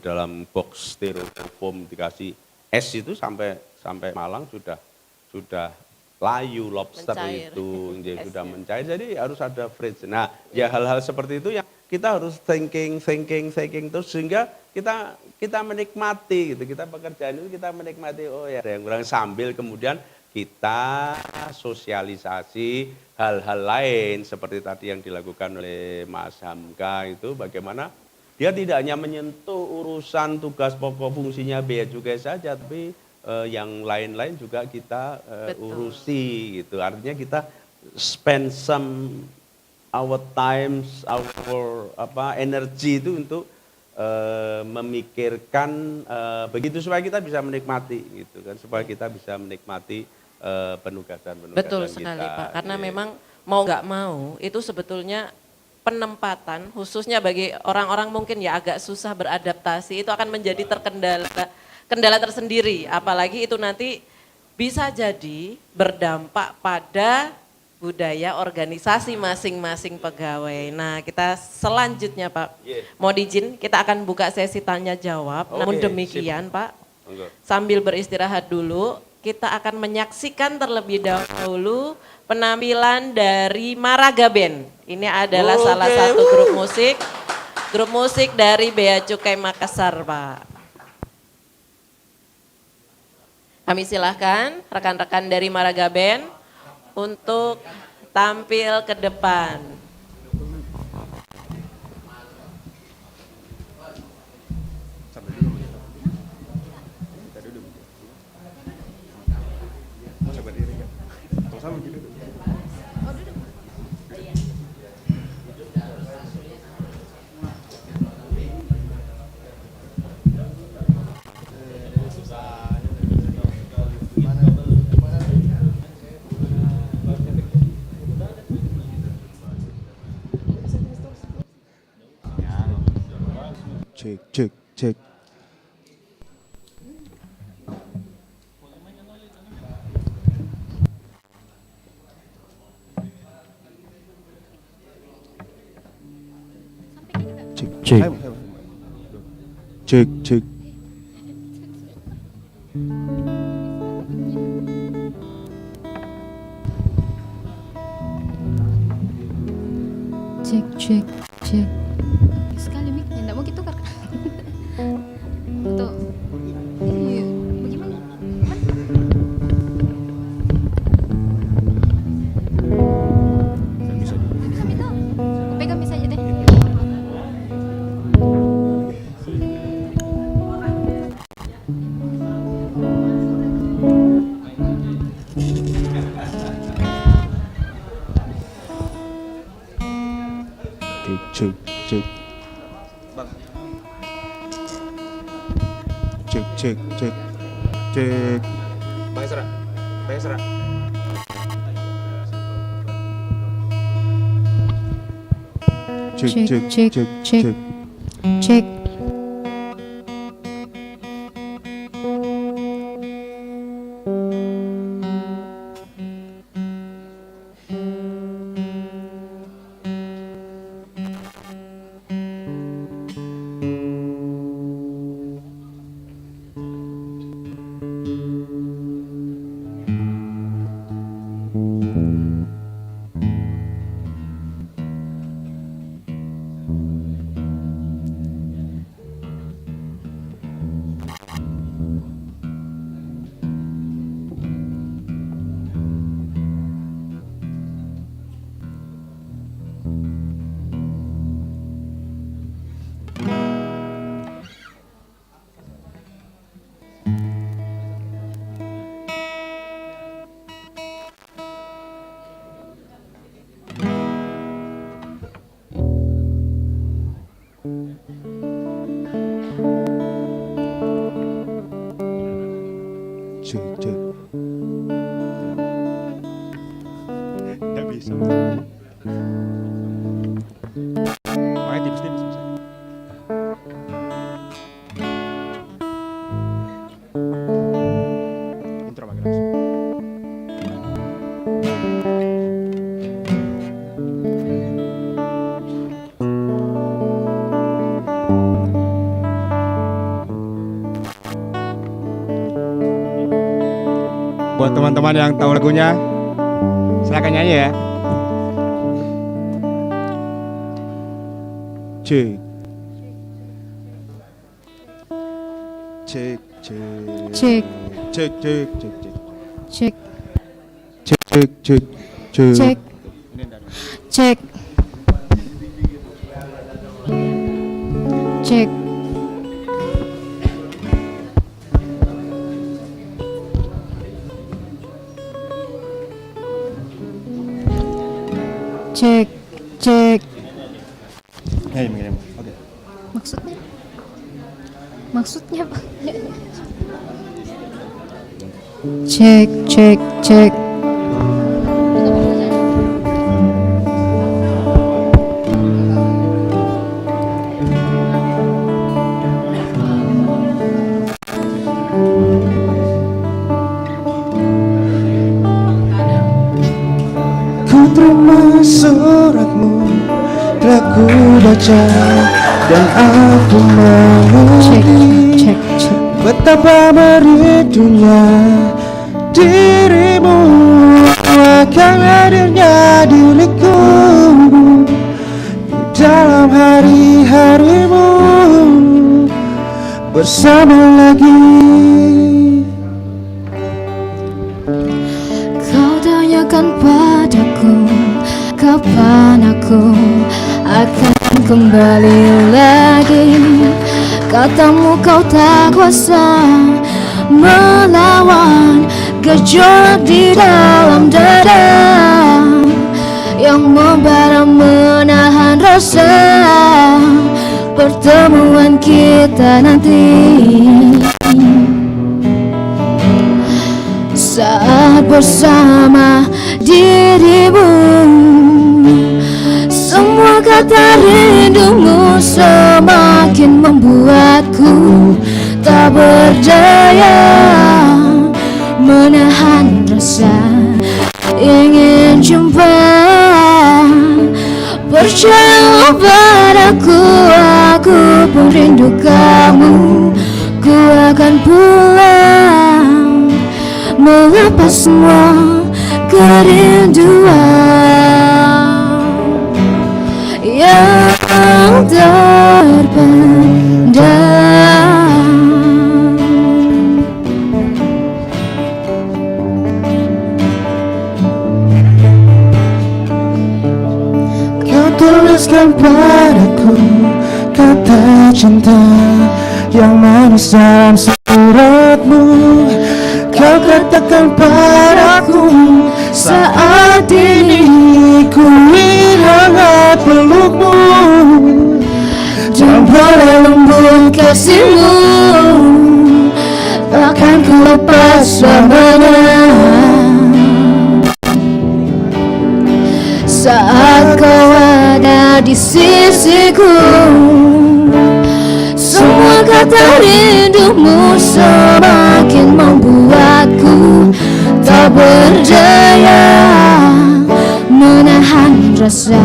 Speaker 1: dalam box styrofoam dikasih es itu sampai Malang sudah layu lobster
Speaker 2: Mencair.
Speaker 1: itu sudah mencair. Jadi harus ada fridge. Nah, ya hal-hal seperti itu yang kita harus thinking terus sehingga kita menikmati gitu. Kita pekerjaan itu kita menikmati, oh ya ada yang kurang, sambil kemudian kita sosialisasi hal-hal lain seperti tadi yang dilakukan oleh Mas Hamka itu, bagaimana dia tidak hanya menyentuh urusan tugas pokok fungsinya bea cukai saja, tapi yang lain-lain juga kita urusi gitu. Artinya kita spend some our times, our energy itu untuk memikirkan begitu supaya kita bisa menikmati gitu kan, supaya kita bisa menikmati penugasan-penugasan
Speaker 2: Betul
Speaker 1: kita.
Speaker 2: sekali Pak, karena
Speaker 1: Iya.
Speaker 2: memang mau nggak mau itu sebetulnya penempatan khususnya bagi orang-orang mungkin ya agak susah beradaptasi itu akan menjadi kendala tersendiri, apalagi itu nanti bisa jadi berdampak pada budaya organisasi masing-masing pegawai. Nah, kita selanjutnya Pak, mau diizin kita akan buka sesi tanya jawab. Namun
Speaker 1: Oke,
Speaker 2: demikian Pak,
Speaker 1: Monggo.
Speaker 2: sambil beristirahat dulu, kita akan menyaksikan terlebih dahulu penampilan dari Maraga Band. Ini adalah salah satu grup musik dari Bea Cukai Makassar, Pak. Kami silahkan rekan-rekan dari Maraga Band untuk tampil ke depan.
Speaker 4: Cek. Cek.
Speaker 5: Cek. Sekali mic, ya enggak mau gitu kan. Tuh. Iya, bagaimana? Aman? Bisa itu. Pegang bisa aja deh.
Speaker 4: Cek. Cek.
Speaker 6: Pakai serak.
Speaker 5: Cek.
Speaker 4: Nggak bisa. Makanya tipis-tipis bisa. Intro pakai langsung. Buat teman-teman yang tahu lagunya, silakan nyanyi ya. Cek. Cek, cek.
Speaker 5: Cek.
Speaker 4: Cek, cek, cek, cek.
Speaker 5: Cek.
Speaker 4: Cek, cek, cek, cek.
Speaker 5: Cek. Cek. Cek. Cek. Cek.
Speaker 4: Hei, begini. Oke.
Speaker 5: Maksudnya? Maksudnya apa? Cek, cek, cek.
Speaker 4: Ku terima suratmu, telah ku baca dan aku
Speaker 5: Cek,
Speaker 4: mengerti
Speaker 5: cek, cek.
Speaker 4: betapa merindunya dirimu akan hadirnya diriku di dalam hari-harimu bersama lagi.
Speaker 5: Kau tanyakan padaku kapan aku akan kembali lagi. Katamu kau tak kuasa melawan gejolak di dalam dada yang membara menahan rasa pertemuan kita nanti. Saat bersama dirimu, semua kata rindumu semakin membuatku tak berdaya menahan rasa ingin jumpa. Percayalah padaku, aku pun rindu kamu. Ku akan pulang melepas semua kerinduan yang terpendam.
Speaker 4: Kau tuliskan padaku kata cinta yang manis dalam suratmu. Kau katakan padaku saat ini ku ingin hangat pelukmu dan boleh lembut kasihmu takkan ku lepas selamanya.
Speaker 5: Saat kau ada di sisiku, semua kata rindumu semakin membuatku tak berdaya menahan rasa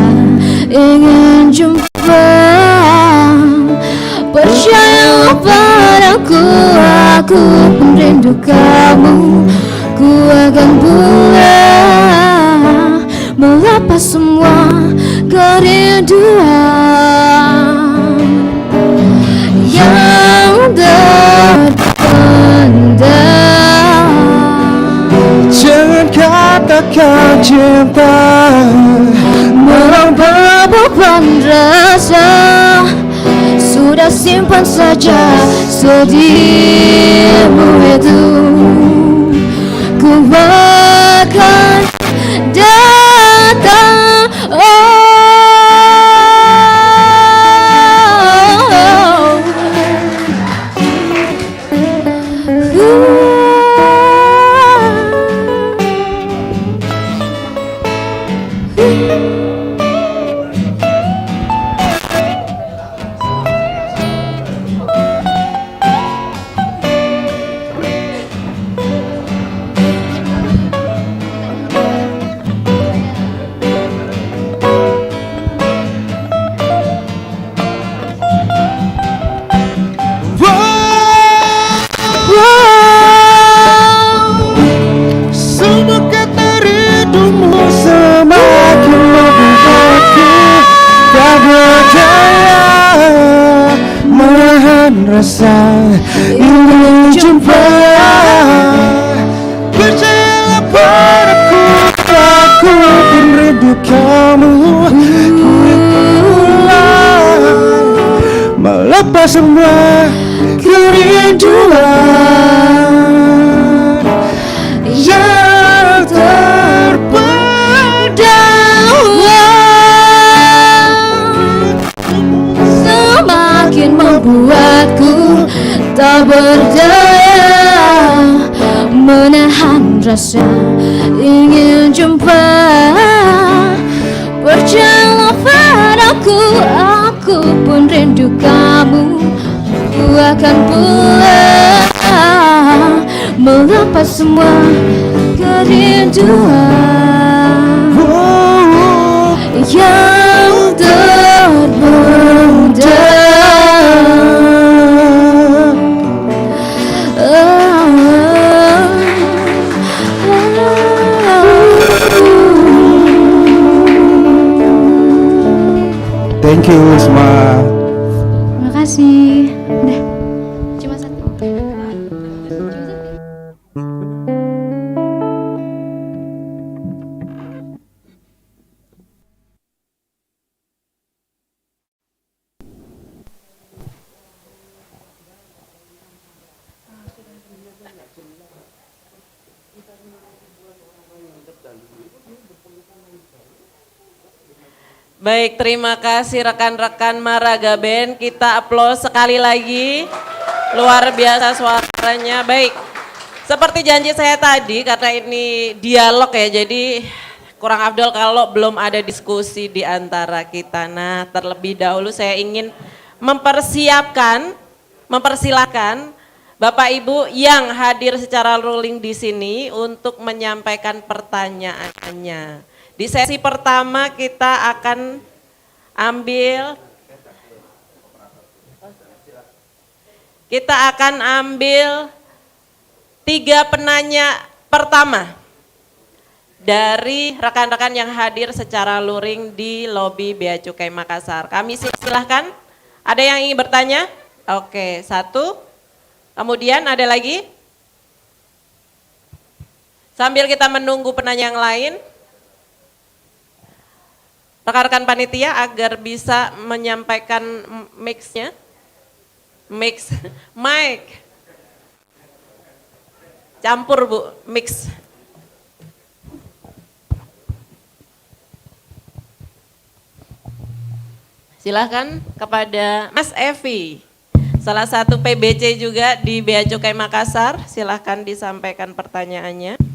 Speaker 5: ingin jumpa. Percayalah padaku, aku pun rindu kamu. Ku akan pulang melepas semua kerinduan yang terpendam.
Speaker 4: Jangan katakan cinta
Speaker 5: Merambah beban rasa, sudah simpan saja sedihmu itu. Ku akan datang.
Speaker 4: melepas semua kerinduan yang terpendam,
Speaker 5: semakin membuatku tak berdaya menahan rasa ingin jumpa. Percayalah padaku, aku pun rindu kamu. Ku akan pulang melepas semua kerinduan yang terbendam.
Speaker 4: Thank you semua.
Speaker 5: Terima kasih. Udah. Cuma satu.
Speaker 2: Baik, terima kasih rekan-rekan Maraga Band. Kita aplaus sekali lagi. Luar biasa suaranya. Baik, seperti janji saya tadi, karena ini dialog ya, jadi kurang afdol kalau belum ada diskusi di antara kita. Nah, terlebih dahulu saya ingin mempersilahkan Bapak Ibu yang hadir secara ruling di sini untuk menyampaikan pertanyaannya. Di sesi pertama kita akan ambil 3 penanya pertama dari rekan-rekan yang hadir secara luring di lobi Bea Cukai Makassar. Kami silahkan. Ada yang ingin bertanya? Oke, 1. Kemudian ada lagi? Sambil kita menunggu penanya yang lain, rekan-rekan panitia agar bisa menyampaikan mic. Campur Bu, mix. Silahkan kepada Mas Evi, salah satu PBC juga di Bea Cukai Makassar, silahkan disampaikan pertanyaannya.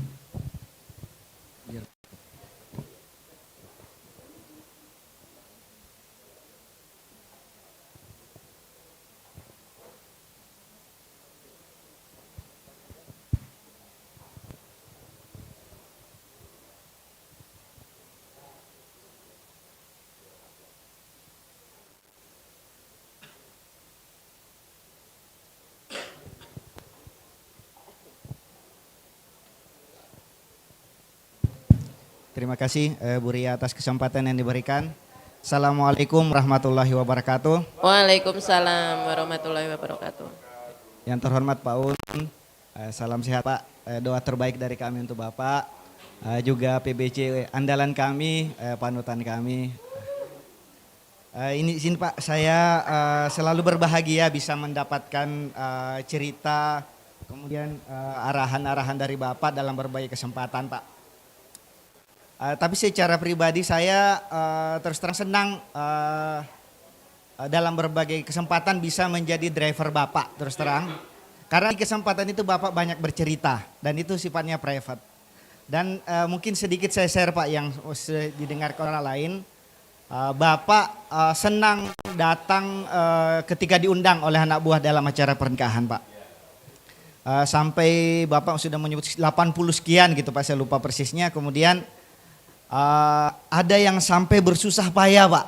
Speaker 6: Terima kasih Bu Ria atas kesempatan yang diberikan. Assalamualaikum warahmatullahi wabarakatuh.
Speaker 2: Waalaikumsalam warahmatullahi wabarakatuh.
Speaker 6: Yang terhormat Pak Un, salam sehat Pak. Doa terbaik dari kami untuk Bapak. Juga PBC andalan kami, panutan kami. Ini sini Pak, saya selalu berbahagia bisa mendapatkan cerita, kemudian arahan-arahan dari Bapak dalam berbagai kesempatan Pak. Tapi secara pribadi saya terus terang senang dalam berbagai kesempatan bisa menjadi driver Bapak terus terang. Karena di kesempatan itu Bapak banyak bercerita dan itu sifatnya private. Dan mungkin sedikit saya share Pak yang didengar orang lain. Bapak senang datang ketika diundang oleh anak buah dalam acara pernikahan Pak. Sampai Bapak sudah menyebut 80 sekian gitu Pak, saya lupa persisnya. Kemudian ada yang sampai bersusah payah Pak,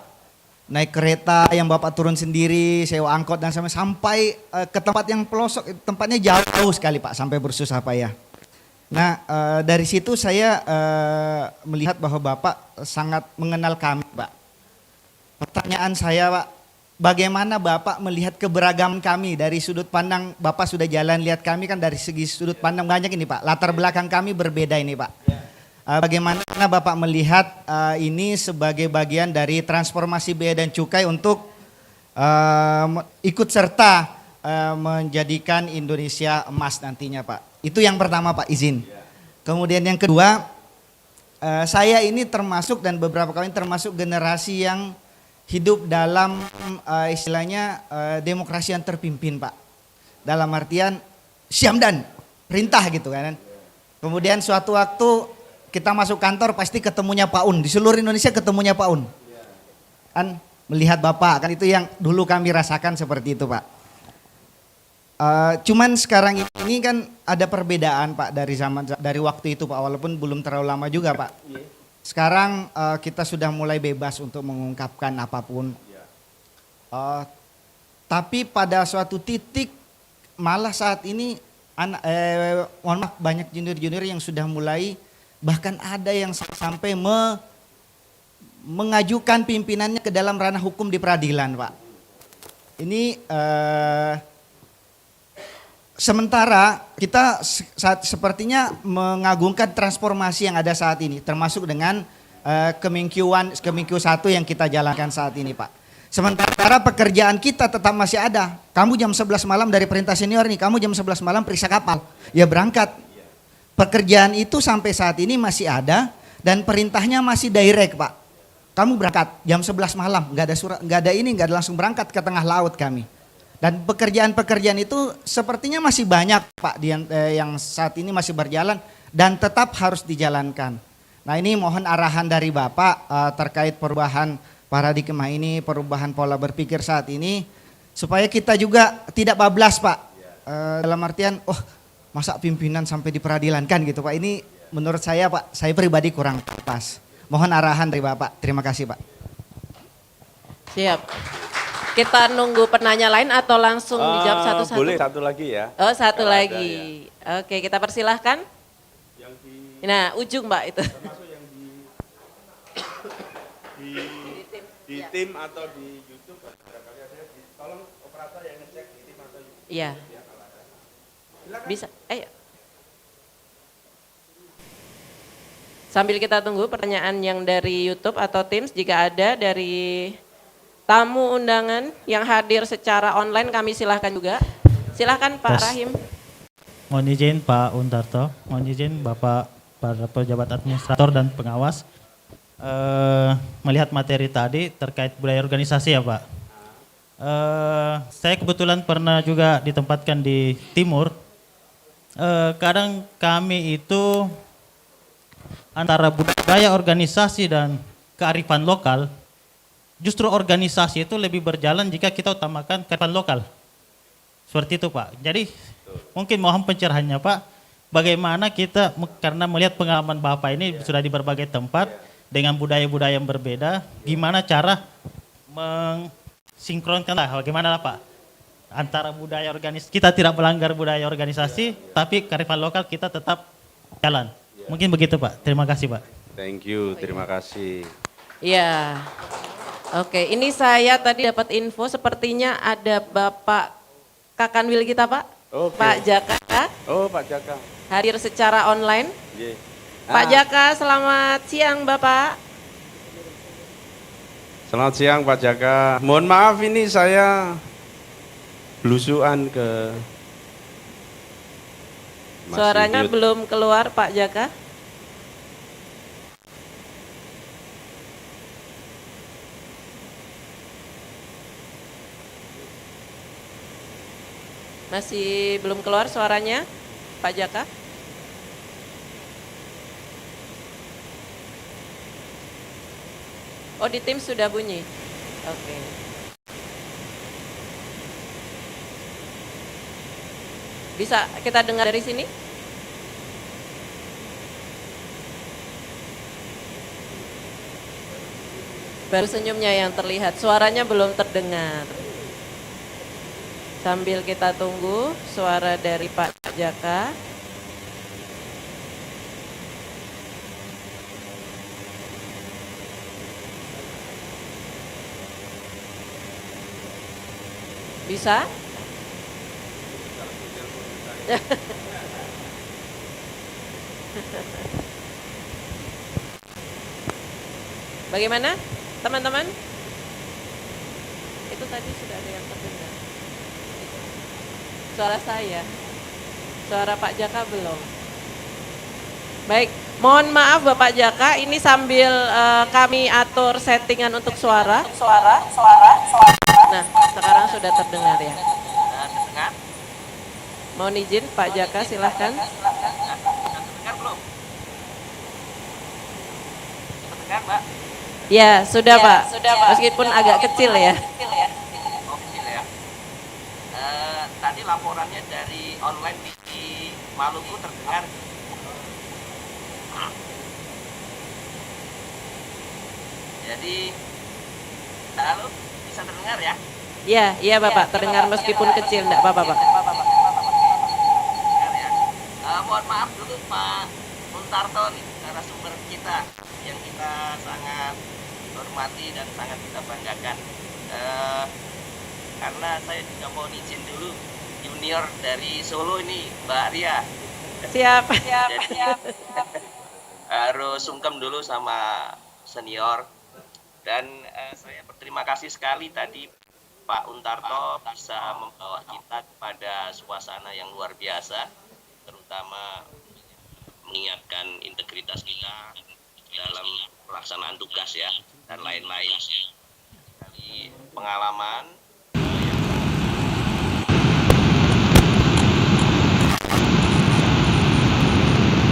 Speaker 6: naik kereta yang Bapak turun sendiri, sewa angkot dan sampai ke tempat yang pelosok, tempatnya jauh sekali Pak, sampai bersusah payah. Nah dari situ saya melihat bahwa Bapak sangat mengenal kami Pak. Pertanyaan saya Pak, bagaimana Bapak melihat keberagaman kami dari sudut pandang, Bapak sudah jalan lihat kami kan dari segi sudut pandang banyak ini Pak, latar belakang kami berbeda ini Pak. Bagaimana Bapak melihat ini sebagai bagian dari transformasi bea dan cukai untuk ikut serta menjadikan Indonesia emas nantinya Pak. Itu yang pertama Pak, izin. Kemudian yang kedua, saya ini termasuk dan beberapa kali termasuk generasi yang hidup dalam istilahnya demokrasi yang terpimpin Pak. Dalam artian syamdan, perintah gitu kan. Kemudian suatu waktu kita masuk kantor pasti ketemunya Pak Un. Di seluruh Indonesia ketemunya Pak Un. Kan melihat Bapak, kan itu yang dulu kami rasakan seperti itu Pak. Cuman sekarang ini kan ada perbedaan Pak dari waktu itu Pak, walaupun belum terlalu lama juga Pak. Sekarang kita sudah mulai bebas untuk mengungkapkan apapun. Tapi pada suatu titik malah saat ini mohon maaf, banyak junior-junior yang sudah mulai, bahkan ada yang sampai mengajukan pimpinannya ke dalam ranah hukum di peradilan Pak. Ini sementara kita sepertinya mengagungkan transformasi yang ada saat ini, termasuk dengan Kemenkyu 1 yang kita jalankan saat ini Pak. Sementara pekerjaan kita tetap masih ada. Kamu jam 11 malam dari perintah senior nih, kamu jam 11 malam periksa kapal, ya berangkat. Pekerjaan itu sampai saat ini masih ada dan perintahnya masih direct Pak. Kamu berangkat jam 11 malam, nggak ada surat, nggak ada langsung berangkat ke tengah laut kami. Dan pekerjaan-pekerjaan itu sepertinya masih banyak Pak yang saat ini masih berjalan dan tetap harus dijalankan. Nah ini mohon arahan dari Bapak terkait perubahan paradigma ini, perubahan pola berpikir saat ini, supaya kita juga tidak bablas Pak. Dalam artian, masa pimpinan sampai di peradilan kan gitu Pak. Ini menurut saya Pak, saya pribadi kurang pas. Mohon arahan dari Bapak. Terima kasih Pak.
Speaker 2: Siap. Kita nunggu penanya lain atau langsung dijawab satu-satu?
Speaker 1: Boleh satu lagi ya.
Speaker 2: Oh satu
Speaker 1: Kalau
Speaker 2: lagi. Oke kita persilahkan. Nah ujung Mbak itu.
Speaker 1: Di tim atau di YouTube barangkali ada, tolong operator yang ngecek di tim atau YouTube.
Speaker 2: Iya. Bisa. Ayo. Sambil kita tunggu pertanyaan yang dari YouTube atau Teams, jika ada dari tamu undangan yang hadir secara online kami silahkan juga. Silahkan Pak Rahim.
Speaker 7: Mohon izin Pak Untarto, mohon izin Bapak para pejabat administrator dan pengawas. Melihat materi tadi terkait budaya organisasi ya Pak. Saya kebetulan pernah juga ditempatkan di Timur. Kadang kami itu antara budaya organisasi dan kearifan lokal, justru organisasi itu lebih berjalan jika kita utamakan kearifan lokal. Seperti itu Pak. Jadi mungkin mohon pencerahannya Pak, bagaimana kita, karena melihat pengalaman Bapak ini sudah di berbagai tempat, dengan budaya-budaya yang berbeda, gimana cara mensinkronkan lah, bagaimana lah Pak, antara budaya organisasi, kita tidak melanggar budaya organisasi, tapi kearifan lokal kita tetap jalan. Mungkin begitu Pak, terima kasih Pak.
Speaker 1: Thank you, terima kasih.
Speaker 2: Iya. Oke, ini saya tadi dapat info sepertinya ada Bapak Kakanwil kita Pak.
Speaker 1: Oke.
Speaker 2: Pak Jaka.
Speaker 1: Oh Pak Jaka.
Speaker 2: Hadir secara online.
Speaker 1: Yeah.
Speaker 2: Pak Jaka, selamat siang Bapak.
Speaker 1: Selamat siang Pak Jaka. Mohon maaf ini saya belusuan ke Mas
Speaker 2: Suaranya
Speaker 1: Yudit.
Speaker 2: belum keluar Pak Jaka. Masih belum keluar suaranya Pak Jaka. Oh di tim sudah bunyi. Oke. Bisa kita dengar dari sini? Baru senyumnya yang terlihat, suaranya belum terdengar. Sambil kita tunggu suara dari Pak Jaka. Bisa? Bagaimana teman-teman? Itu tadi sudah ada yang terdengar. Suara saya, suara Pak Jaka belum. Baik, mohon maaf Bapak Jaka, ini sambil kami atur settingan untuk suara. Nah, sekarang sudah terdengar ya. Mohon izin Pak Jaka, silahkan. Ya, sudah Pak. Meskipun agak kecil ya.
Speaker 8: Tadi laporannya dari online di Maluku terdengar. Jadi, halo, bisa terdengar ya?
Speaker 2: Iya Bapak, terdengar meskipun kecil, enggak apa-apa Pak.
Speaker 8: Terdengar ya. Mohon maaf dulu Pak Muntarto nih, narasumber kita yang kita sangat hormati dan sangat kita banggakan. Karena saya juga mau izin dulu junior dari Solo ini, Mbak Ria.
Speaker 2: Siap.
Speaker 8: Jadi harus sungkem dulu sama senior. Dan saya berterima kasih sekali tadi Pak Untarto bisa membawa kita kepada suasana yang luar biasa, terutama mengingatkan integritas kita dalam pelaksanaan tugas ya, dan lain-lain. Dari pengalaman,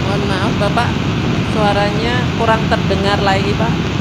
Speaker 2: Mohon maaf Bapak, suaranya kurang terdengar lagi Pak.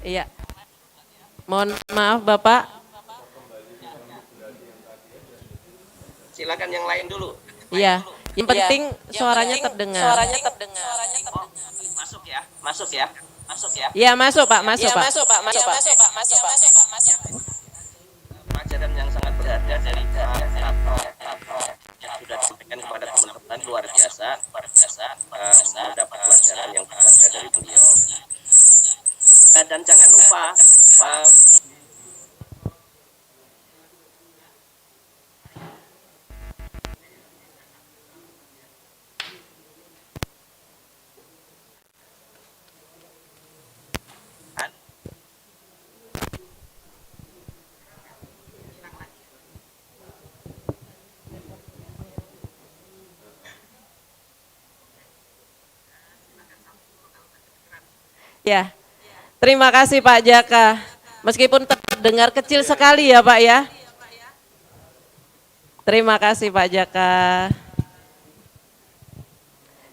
Speaker 2: Iya. Mohon maaf Bapak.
Speaker 8: silakan yang lain dulu.
Speaker 2: Iya. Yang penting suaranya terdengar.
Speaker 8: Oh, masuk ya, masuk ya, masuk ya.
Speaker 2: Iya masuk Pak, masuk Pak.
Speaker 8: Pelajaran yang sangat berharga dari yang sudah disampaikan kepada teman-teman luar biasa, mendapat pelajaran yang berharga dari beliau. Dan jangan lupa
Speaker 2: Ya. Terima kasih Pak Jaka. Meskipun terdengar kecil sekali ya Pak ya. Terima kasih Pak Jaka.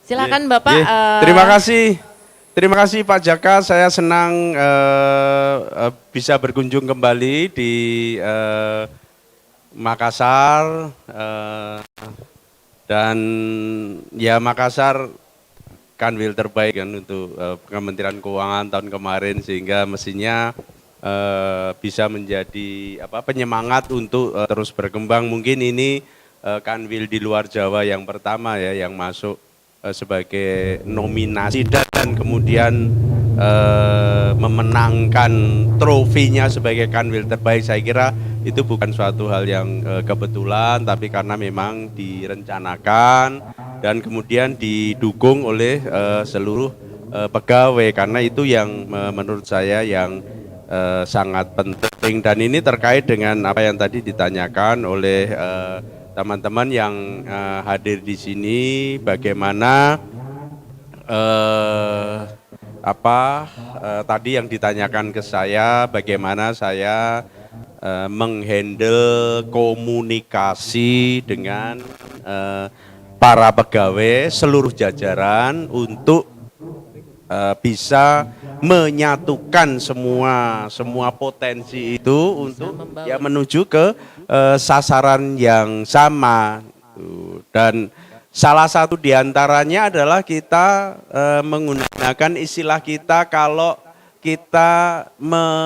Speaker 2: Silakan Bapak.
Speaker 1: Terima kasih Pak Jaka. Saya senang bisa berkunjung kembali di Makassar dan ya Makassar kanwil terbaik kan untuk Kementerian Keuangan tahun kemarin, sehingga mestinya bisa menjadi penyemangat untuk terus berkembang. Mungkin ini kanwil di luar Jawa yang pertama ya yang masuk sebagai nominasi dan kemudian memenangkan trofinya sebagai kanwil terbaik. Saya kira itu bukan suatu hal yang kebetulan, tapi karena memang direncanakan dan kemudian didukung oleh seluruh pegawai, karena itu yang menurut saya yang sangat penting. Dan ini terkait dengan apa yang tadi ditanyakan oleh teman-teman yang hadir di sini, bagaimana tadi yang ditanyakan ke saya, bagaimana saya menghandle komunikasi dengan para pegawai seluruh jajaran untuk bisa menyatukan semua potensi itu untuk ya menuju ke sasaran yang sama. Dan salah satu diantaranya adalah kita menggunakan istilah kita kalau kita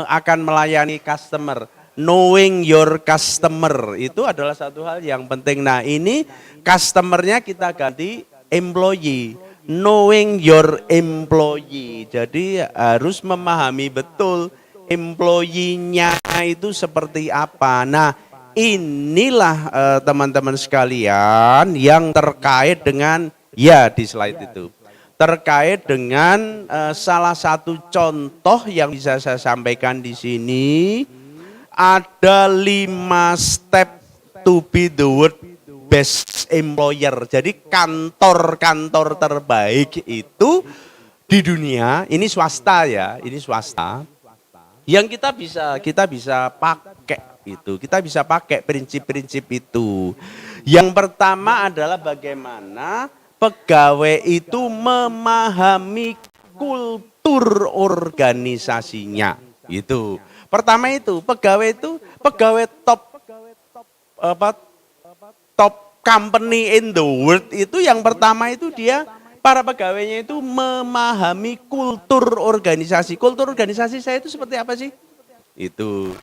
Speaker 1: akan melayani customer. Knowing your customer itu adalah satu hal yang penting. Nah ini customernya kita ganti employee. Knowing your employee. Jadi harus memahami betul employee-nya itu seperti apa. Nah inilah teman-teman sekalian yang terkait dengan, ya di slide itu. Terkait dengan salah satu contoh yang bisa saya sampaikan di sini. Ada 5 step to be the world best employer. Jadi kantor-kantor terbaik itu di dunia, ini swasta ya, ini swasta. Yang kita bisa pakai itu. Kita bisa pakai prinsip-prinsip itu. Yang pertama adalah bagaimana pegawai itu memahami kultur organisasinya. Itu. Pertama itu pegawai top company in the world itu yang pertama itu para pegawainya itu memahami kultur organisasi. Kultur organisasi saya itu seperti apa sih? Itu.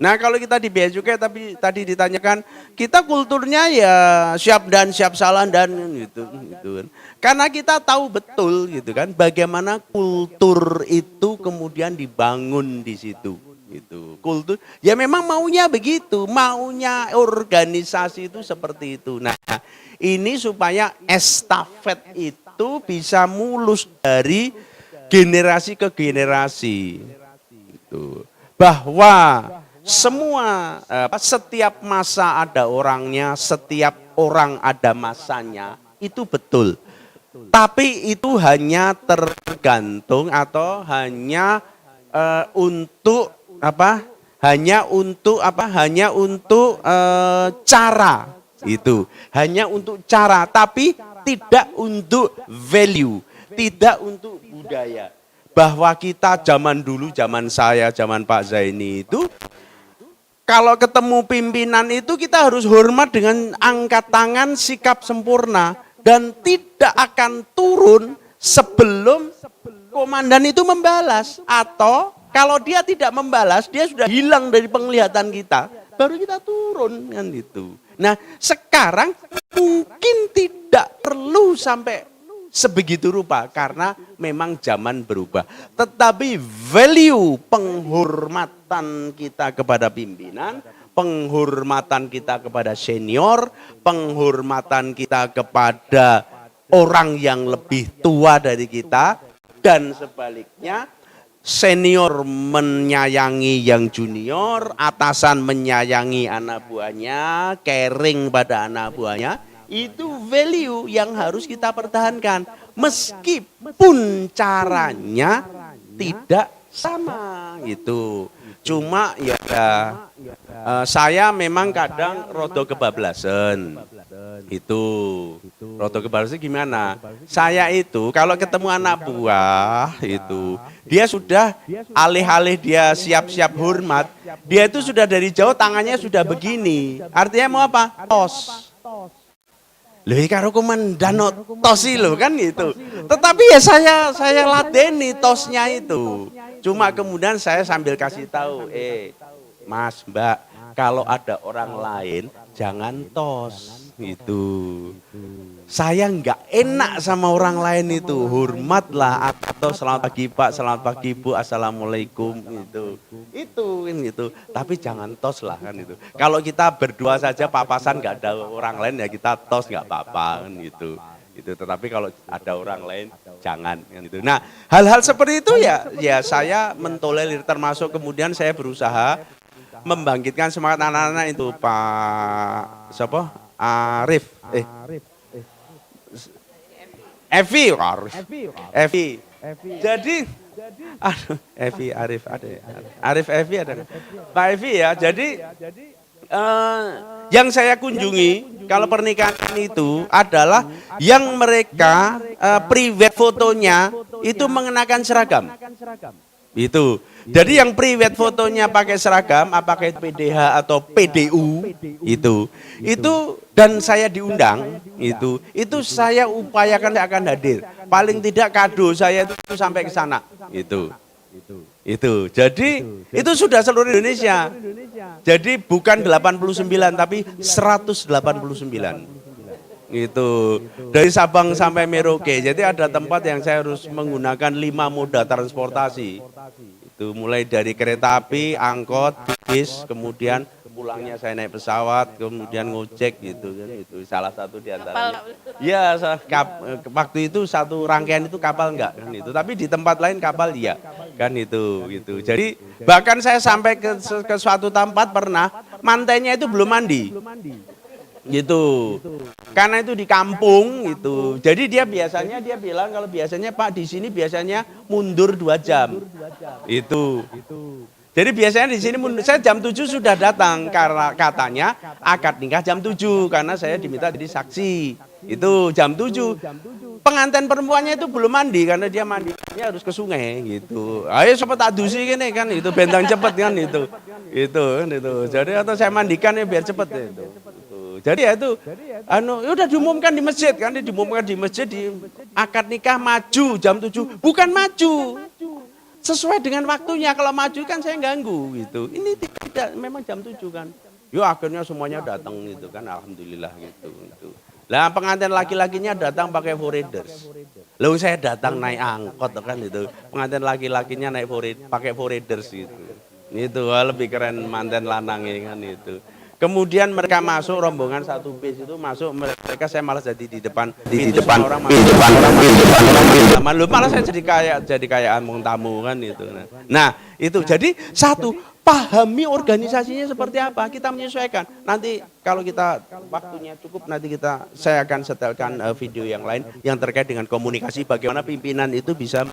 Speaker 1: Nah kalau kita di Bea Cukai tapi tadi ditanyakan kita kulturnya ya siap dan siap salah dan gitu kan. Karena kita tahu betul gitu kan bagaimana kultur itu kemudian dibangun di situ. Gitu. Kultur ya memang maunya begitu, maunya organisasi itu seperti itu. Nah, ini supaya estafet itu bisa mulus dari generasi ke generasi. Gitu. Bahwa setiap masa ada orangnya, setiap orang ada masanya, itu betul. Tapi itu hanya tergantung atau hanya untuk cara itu, hanya untuk cara, tapi tidak untuk value, tidak untuk budaya. Bahwa kita zaman dulu, zaman saya, zaman Pak Zaini itu, kalau ketemu pimpinan itu kita harus hormat dengan angkat tangan, sikap sempurna, dan tidak akan turun sebelum komandan itu membalas, atau kalau dia tidak membalas, dia sudah hilang dari penglihatan kita, baru kita turun kan itu. Nah, sekarang mungkin tidak perlu sampai sebegitu rupa karena memang zaman berubah. Tetapi value penghormatan kita kepada pimpinan, penghormatan kita kepada senior, penghormatan kita kepada orang yang lebih tua dari kita dan sebaliknya. Senior menyayangi yang junior, atasan menyayangi anak buahnya, caring pada anak buahnya, itu value yang harus kita pertahankan. Meskipun caranya tidak sama gitu. Cuma ya saya memang kadang rodo kebablasan. Itu rodo kebablasan gimana? Saya itu kalau ketemu anak buah itu dia sudah alih-alih dia siap-siap hormat, dia itu sudah dari jauh tangannya sudah begini. Artinya mau apa? Tos. Loh karo komandan tosi loh kan gitu. Tetapi ya saya ladeni tosnya itu. Cuma kemudian saya sambil kasih tahu, Mas, Mbak, kalau ada orang lain jangan tos gitu. Saya nggak enak sama orang lain itu, hormatlah atau selamat pagi Pak, selamat pagi Bu, assalamualaikum gitu. Itu kan gitu. Tapi jangan tos lah kan itu. Kalau kita berdua saja papasan nggak ada orang lain ya kita tos nggak apa-apa kan gitu. Itu tetapi kalau ada orang lain jangan kan gitu. Nah, hal-hal seperti itu ya saya mentolerir, termasuk kemudian saya berusaha membangkitkan semangat anak-anak itu Pak Arif Evi. Jadi Arif Evi ada. Pak Evi ya. Jadi yang saya kunjungi kalau pernikahan itu adalah yang mereka private fotonya itu mengenakan seragam. Itu. Jadi yang private fotonya pakai seragam, apakah itu PDH atau PDU itu dan saya diundang itu saya upayakan saya akan hadir. Paling tidak kado saya itu sampai ke sana. Itu. Jadi itu sudah seluruh Indonesia. Jadi bukan 89 tapi 189. Itu dari Sabang sampai Merauke. Jadi ada tempat yang saya harus menggunakan 5 moda transportasi. Itu mulai dari kereta api, angkot, bis, kemudian pulangnya saya naik pesawat, kemudian ngojek gitu kan. Itu salah satu di antaranya. Ya, waktu itu satu rangkaian itu kapal enggak kan itu, tapi di tempat lain kapal iya kan itu gitu. Jadi bahkan saya sampai ke suatu tempat pernah mantainya itu belum mandi. Gitu. Karena itu di kampung gitu. Jadi dia bilang kalau biasanya Pak di sini biasanya mundur 2 jam. Itu. Jadi biasanya di sini saya jam 7 sudah datang karena katanya akad nikah jam 7 karena saya diminta jadi saksi. Itu jam 7. Pengantin perempuannya itu belum mandi karena dia mandinya harus ke sungai gitu. Ayo cepet adusi gini kan itu bentang cepet kan itu. Itu. Jadi atau saya mandikan ya biar cepet itu. Jadi ya itu udah diumumkan di masjid kan, diumumkan di masjid di akad nikah maju jam 7. Bukan maju. Sesuai dengan waktunya, kalau maju kan saya ganggu gitu. Ini tidak memang jam 7 kan. Yo akhirnya semuanya datang gitu kan, alhamdulillah gitu. Lah pengantin laki-lakinya datang pakai foreders. Lalu saya datang naik angkot kan itu. Pengantin laki-lakinya naik pakai foreders gitu. Itu lebih keren manten lanangnya kan itu. Kemudian mereka masuk rombongan 1 bis itu masuk mereka saya malah jadi di depan orang malah saya jadi kayak among tamu kan itu. Nah, itu jadi satu pahami organisasinya seperti apa, kita menyesuaikan. Nanti kalau kita waktunya cukup nanti saya akan setelkan video yang lain yang terkait dengan komunikasi bagaimana pimpinan itu bisa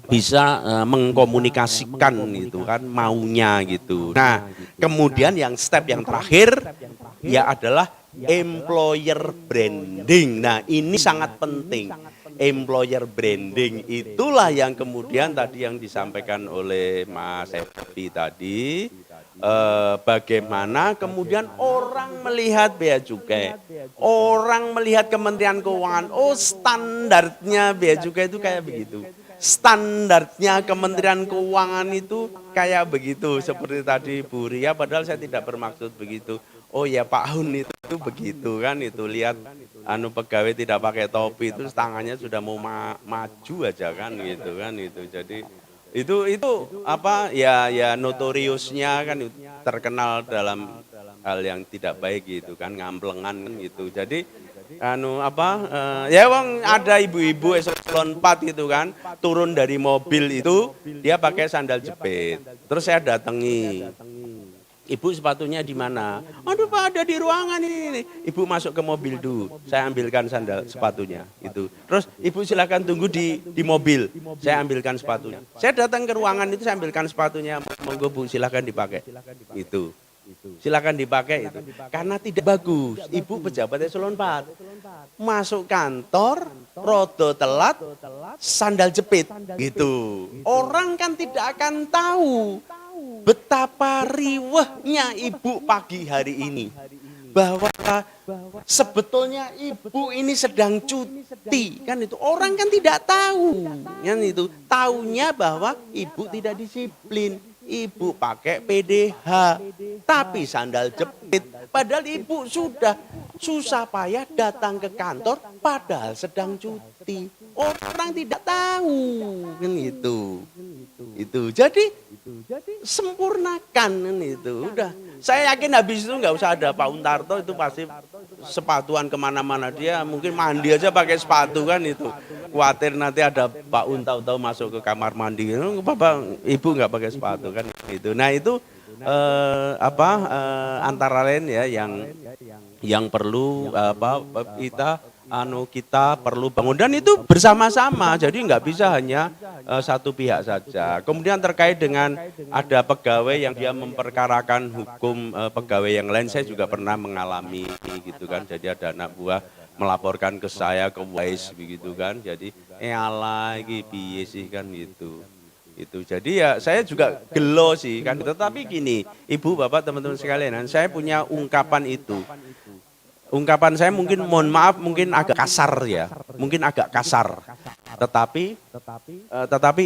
Speaker 1: bisa mengkomunikasikan gitu kan maunya gitu. Nah, kemudian yang step yang terakhir ya adalah employer branding. Nah, ini sangat penting. Employer branding itulah yang kemudian tadi yang disampaikan oleh Mas Evi tadi, bagaimana kemudian orang melihat Bea Cukai, orang melihat Kementerian Keuangan, oh standarnya Bea Cukai itu kayak begitu. Standarnya Kementerian Keuangan itu kayak begitu, seperti tadi Bu Ria, padahal saya tidak bermaksud begitu. Oh ya Pak Hun itu begitu kan, itu lihat pegawai tidak pakai topi itu tangannya sudah mau maju aja kan gitu kan itu. Jadi itu apa ya notoriusnya kan terkenal dalam hal yang tidak baik gitu kan, ngamplengan kan gitu. Jadi ya wong ada ibu-ibu eselon 4 itu kan turun dari mobil itu dia pakai sandal jepit. Terus saya datangi, ibu sepatunya di mana? Aduh Pak ada di ruangan ini. Ibu masuk ke mobil dulu, saya ambilkan sandal sepatunya itu. Terus ibu silakan tunggu di mobil, saya ambilkan sepatunya. Saya datang ke ruangan itu saya ambilkan sepatunya, monggo Bu silakan dipakai. Itu. Silakan dipakai itu. Karena tidak bagus. Ibu pejabat eselon 4. Masuk kantor, rodo telat, sandal jepit gitu. Orang kan tidak akan tahu betapa riwehnya ibu pagi hari ini. Bahwa sebetulnya ibu ini sedang cuti kan itu. Orang kan tidak tahu. Kan itu. Taunya bahwa ibu tidak disiplin. Ibu pakai PDH, tapi sandal jepit. Padahal ibu sudah susah payah datang ke kantor, padahal sedang cuti. Orang tidak tahu, kan itu. Jadi sempurnakan kan itu. Udah, saya yakin habis itu nggak usah ada Pak Untarto itu pasti sepatuan kemana-mana dia. Mungkin mandi aja pakai sepatu kan itu. Khawatir nanti ada Pak Un tahu-tahu masuk ke kamar mandi, Bapak Ibu nggak pakai sepatu kan itu. Nah itu antara lain ya yang perlu kita perlu bangun dan itu bersama-sama. Jadi nggak bisa hanya satu pihak saja. Kemudian terkait dengan ada pegawai yang dia memperkarakan hukum pegawai yang lain, saya juga pernah mengalami gitu kan. Jadi ada anak buah melaporkan ke saya ke Wise begitu kan. Jadi alah iki piye sih kan gitu. Itu jadi ya saya juga gelo sih kan. Tetapi gini, Ibu, Bapak, teman-teman sekalian, saya punya ungkapan itu. Ungkapan saya mungkin mohon maaf mungkin agak kasar ya, mungkin agak kasar. Tetapi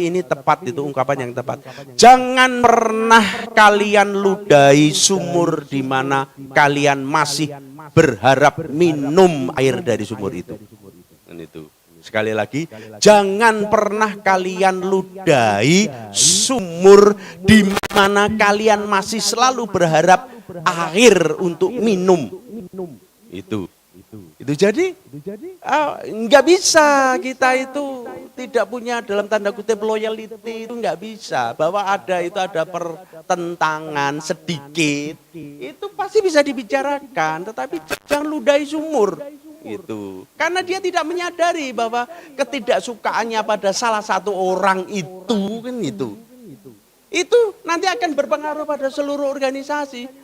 Speaker 1: ini tepat, itu ungkapan yang tepat. Jangan pernah kalian ludahi sumur di mana kalian masih berharap minum air dari sumur itu. Dan itu. Sekali lagi, jangan pernah kalian ludahi sumur di mana kalian masih selalu berharap air untuk minum. Itu jadi nggak bisa kita itu tidak punya dalam tanda kutip loyalty, itu nggak bisa. Bahwa ada pertentangan sedikit, itu pasti bisa dibicarakan, tetapi jangan ludahi sumur. Itu karena dia tidak menyadari bahwa ketidaksukaannya pada salah satu orang itu kan itu nanti akan berpengaruh pada seluruh organisasi.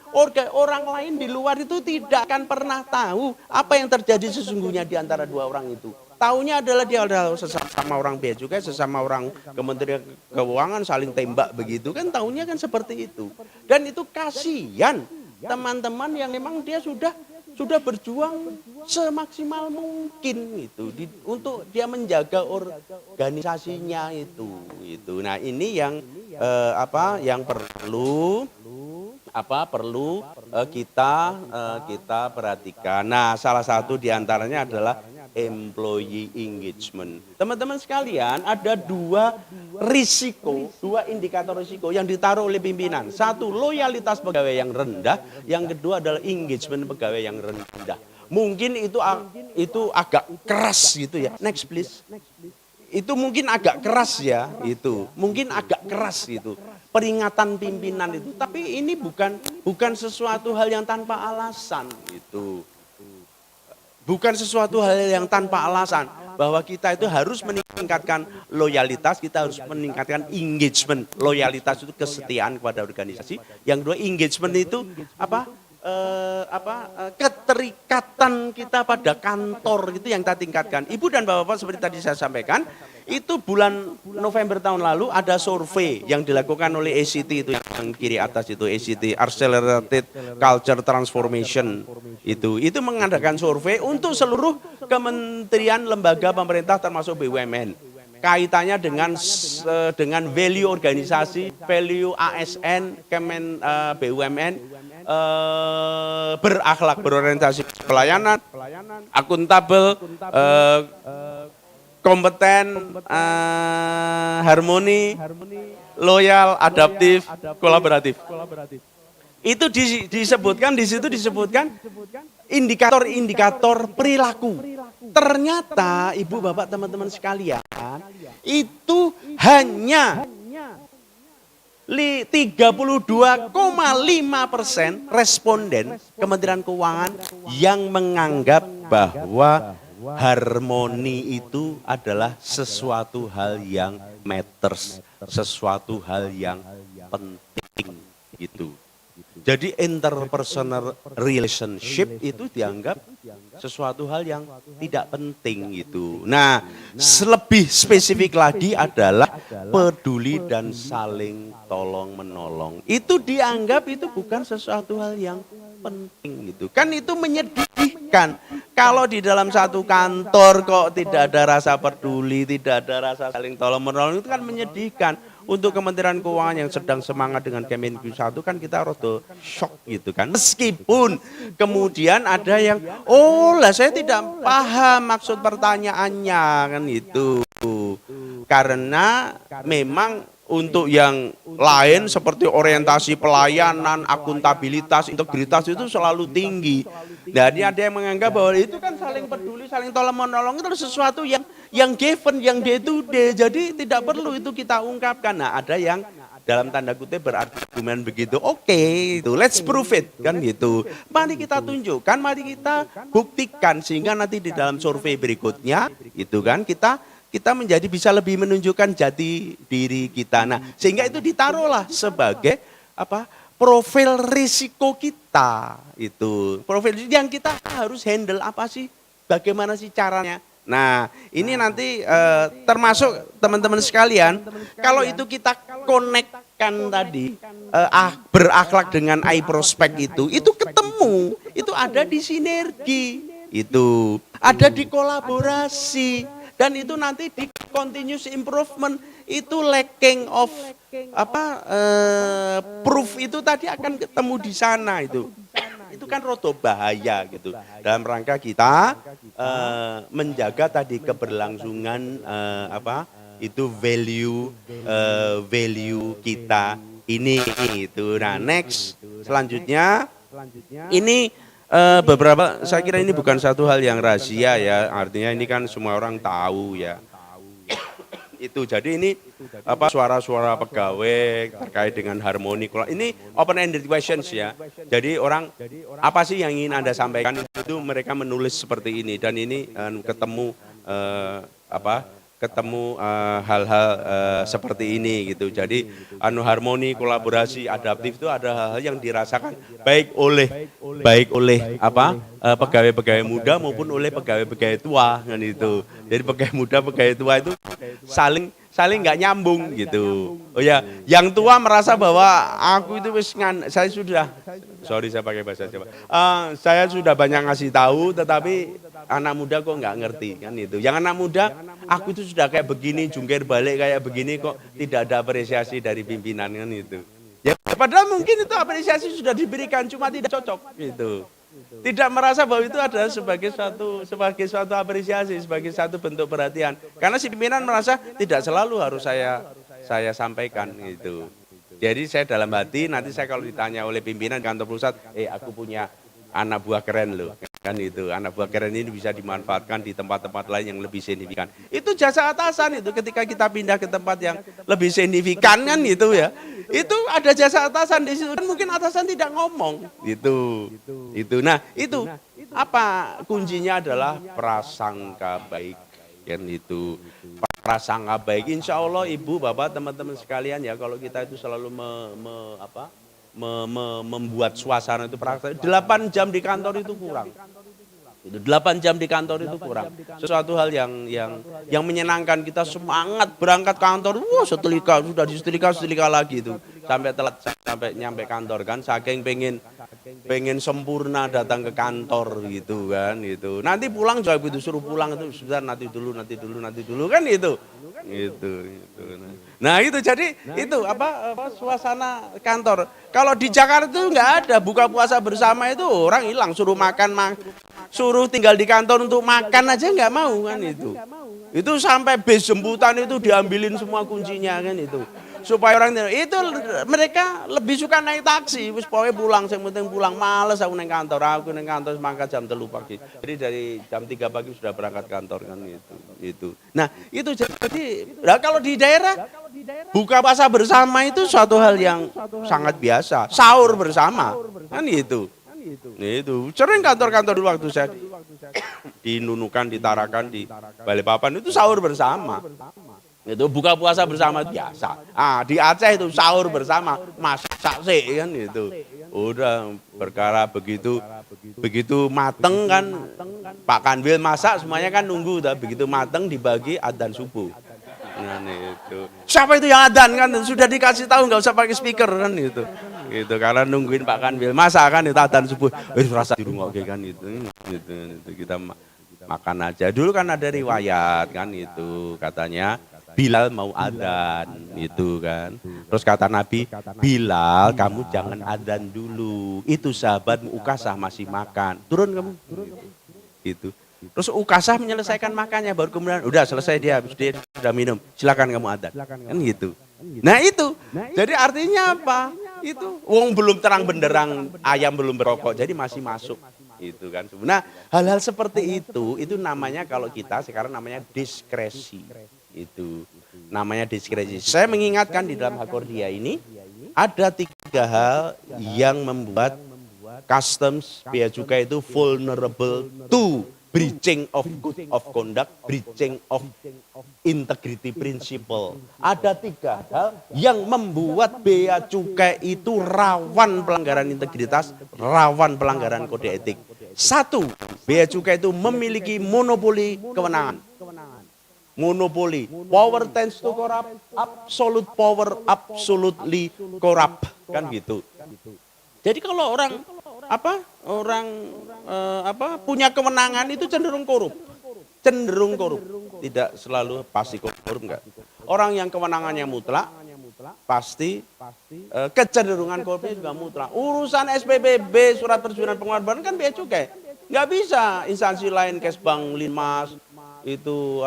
Speaker 1: Orang lain di luar itu tidak akan pernah tahu apa yang terjadi sesungguhnya di antara dua orang itu. Taunya adalah dia adalah sesama orang bea cukai, sesama orang Kementerian Keuangan saling tembak begitu kan, taunya kan seperti itu. Dan itu kasihan teman-teman yang memang dia sudah berjuang semaksimal mungkin untuk dia menjaga organisasinya itu. Nah, ini yang yang perlu kita perhatikan. Nah, salah satu diantaranya adalah employee engagement. Teman-teman sekalian, ada dua indikator risiko yang ditaruh oleh pimpinan. Satu, loyalitas pegawai yang rendah. Yang kedua adalah engagement pegawai yang rendah. Mungkin itu agak keras gitu ya. Next please. Itu mungkin agak keras ya, mungkin agak keras peringatan pimpinan itu. Tapi ini bukan sesuatu hal yang tanpa alasan bukan sesuatu hal yang tanpa alasan bahwa kita itu harus meningkatkan loyalitas, kita harus meningkatkan engagement. Loyalitas itu kesetiaan kepada organisasi. Yang kedua, engagement itu keterikatan kita pada kantor itu yang kita tingkatkan. Ibu dan Bapak seperti tadi saya sampaikan, itu bulan November tahun lalu ada survei yang dilakukan oleh ACT itu yang kiri atas itu, ACT Accelerated Culture Transformation itu mengadakan survei untuk seluruh kementerian lembaga pemerintah termasuk BUMN. Kaitannya dengan value organisasi, value ASN, BUMN, berakhlak, berorientasi pelayanan, akuntabel, kompeten, harmoni, loyal, adaptif, kolaboratif. Itu disebutkan di situ indikator-indikator perilaku. Ternyata Ibu, Bapak, teman-teman sekalian, itu hanya 32,5% responden Kementerian Keuangan yang menganggap bahwa harmoni itu adalah sesuatu hal yang matters, sesuatu hal yang penting gitu. Jadi interpersonal relationship itu dianggap sesuatu hal yang tidak penting gitu. Nah, lebih spesifik lagi adalah peduli dan saling tolong menolong. Itu dianggap itu bukan sesuatu hal yang penting gitu. Kan itu menyedihkan. Kalau di dalam satu kantor kok tidak ada rasa peduli, tidak ada rasa saling tolong menolong, itu kan menyedihkan. Untuk Kementerian Keuangan yang sedang semangat dengan Kemenq 1 kan kita rada shock gitu kan. Meskipun kemudian ada yang, saya tidak paham maksud pertanyaannya kan itu. Karena memang untuk yang lain seperti orientasi pelayanan, akuntabilitas, integritas itu selalu tinggi. Jadi ada yang menganggap bahwa itu kan saling peduli, saling tolong menolong itu sesuatu yang given, yang day to day. Jadi tidak perlu itu kita ungkapkan. Nah, ada yang dalam tanda kutip berargumen begitu. Oke, itu let's prove it kan gitu. Mari kita tunjukkan, mari kita buktikan sehingga nanti di dalam survei berikutnya itu kan kita menjadi bisa lebih menunjukkan jati diri kita. Nah, sehingga itu ditaruhlah sebagai profil risiko kita itu. Profil yang kita harus handle apa sih? bagaimana sih caranya? Nah, ini nanti termasuk teman-teman sekalian, kalau itu kita konekkan tadi, berakhlak dengan iProspect itu ketemu, itu ada di sinergi, itu ada di kolaborasi, dan itu nanti di continuous improvement, itu lacking of proof itu tadi akan ketemu di sana itu. Itu kan rodo bahaya gitu. Dalam rangka kita menjaga tadi keberlangsungan itu value kita ini itu. Nah, next selanjutnya ini beberapa, saya kira ini bukan satu hal yang rahasia ya, artinya ini kan semua orang tahu ya. Itu jadi ini suara-suara pegawai terkait dengan harmoni. Ini open ended questions ya. Jadi orang apa sih yang ingin Anda sampaikan, itu mereka menulis seperti ini, dan ini ketemu hal-hal seperti ini gitu. Jadi harmoni, kolaborasi, adaptif itu ada hal-hal yang dirasakan baik oleh pegawai-pegawai muda maupun oleh pegawai-pegawai tua kan itu. Jadi pegawai muda, pegawai tua itu saling nggak nyambung gitu. Oh ya, yang tua merasa bahwa aku itu saya pakai bahasa Jawa. Saya sudah banyak ngasih tahu, tetapi anak muda kok nggak ngerti kan itu. Yang anak muda, aku itu sudah kayak begini, jungkir balik kayak begini kok tidak ada apresiasi dari pimpinan kan itu. Ya padahal mungkin itu apresiasi sudah diberikan, cuma tidak cocok gitu. Tidak merasa bahwa itu adalah sebagai suatu apresiasi, sebagai satu bentuk perhatian. Karena si pimpinan merasa tidak selalu harus saya sampaikan gitu. Jadi saya dalam hati, nanti saya kalau ditanya oleh pimpinan kantor pusat, aku punya anak buah keren loh, kan itu. Anak buah keren ini bisa dimanfaatkan di tempat-tempat lain yang lebih signifikan. Itu jasa atasan itu, ketika kita pindah ke tempat yang lebih signifikan kan gitu ya. Itu ada jasa atasan di situ, mungkin atasan tidak ngomong gitu. Nah, itu apa kuncinya adalah prasangka baik kan itu. Prasangka baik, insya Allah Ibu, Bapak, teman-teman sekalian ya, kalau kita itu selalu membuat suasana itu 8 jam di kantor itu kurang. Itu 8 jam di kantor itu kurang. Sesuatu hal yang menyenangkan, kita semangat berangkat kantor. Setelika sudah disetelika lagi itu. Sampai telat sampai nyampe kantor kan, saking pengen sempurna datang ke kantor gitu kan gitu. Nanti pulang juga begitu, suruh pulang itu sebentar, nanti dulu kan itu. Gitu. Nah, itu jadi itu suasana kantor. Kalau di Jakarta itu nggak ada buka puasa bersama, itu orang hilang, suruh makan, suruh tinggal di kantor untuk makan aja nggak mau kan itu. Itu sampai bis jemputan itu diambilin semua kuncinya kan itu. Supaya orang itu, mereka lebih suka naik taksi, wis pokoknya pulang, yang penting pulang, males aku naik kantor, semangka jam 3 pagi. Jadi dari jam 3 pagi sudah berangkat kantor kan itu. Nah, itu jadi kalau di daerah buka puasa bersama itu suatu hal yang sangat biasa. Sahur bersama kan itu. Itu sering kantor-kantor dulu waktu saya di Nunukan, di Tarakan, di Balikpapan itu sahur bersama. Itu buka puasa bersama biasa. Di Aceh itu sahur bersama, masak sih kan itu. Udah perkara begitu mateng kan, Pak Kanwil masak semuanya kan nunggu, begitu mateng dibagi adzan subuh. Nah itu. Siapa itu yang adzan kan, sudah dikasih tahu, nggak usah pakai speaker kan itu. Gitu, karena nungguin Pak Kanwil masak kan itu adzan subuh. Rasa di rumah oke kan itu. Kita makan aja. Dulu kan ada riwayat kan itu, katanya Bilal mau adzan itu kan. Terus kata Nabi, Bilal kamu jangan adzan dulu. Itu sahabatmu Ukasah masih makan. Turun kamu. Gitu. Terus Ukasah menyelesaikan makannya, baru kemudian udah selesai dia sudah minum. Silakan kamu adzan. Kan gitu. Nah itu. Jadi artinya apa? Itu wong belum terang benderang, ayam belum berokok, jadi masih masuk. Itu kan. Nah, hal-hal seperti itu namanya, kalau kita sekarang namanya diskresi. Itu namanya diskresi. Saya mengingatkan di dalam Hakordia ini ada 3 hal yang membuat customs bea cukai itu vulnerable to breaching of good of conduct, breaching of integrity principle. Ada 3 hal yang membuat bea cukai itu rawan pelanggaran integritas, rawan pelanggaran kode etik. 1, bea cukai itu memiliki monopoli kewenangan. Monopoli, power tends to corrupt, absolute power absolutely corrupt, kan gitu. Jadi kalau orang punya kewenangan itu cenderung korup, tidak selalu pasti korup enggak. Orang yang kewenangannya mutlak pasti kecenderungan korupnya juga mutlak. Urusan SPBB, surat persetujuan pengorbanan kan bea cukai, nggak bisa instansi lain Kesbang, Linmas, itu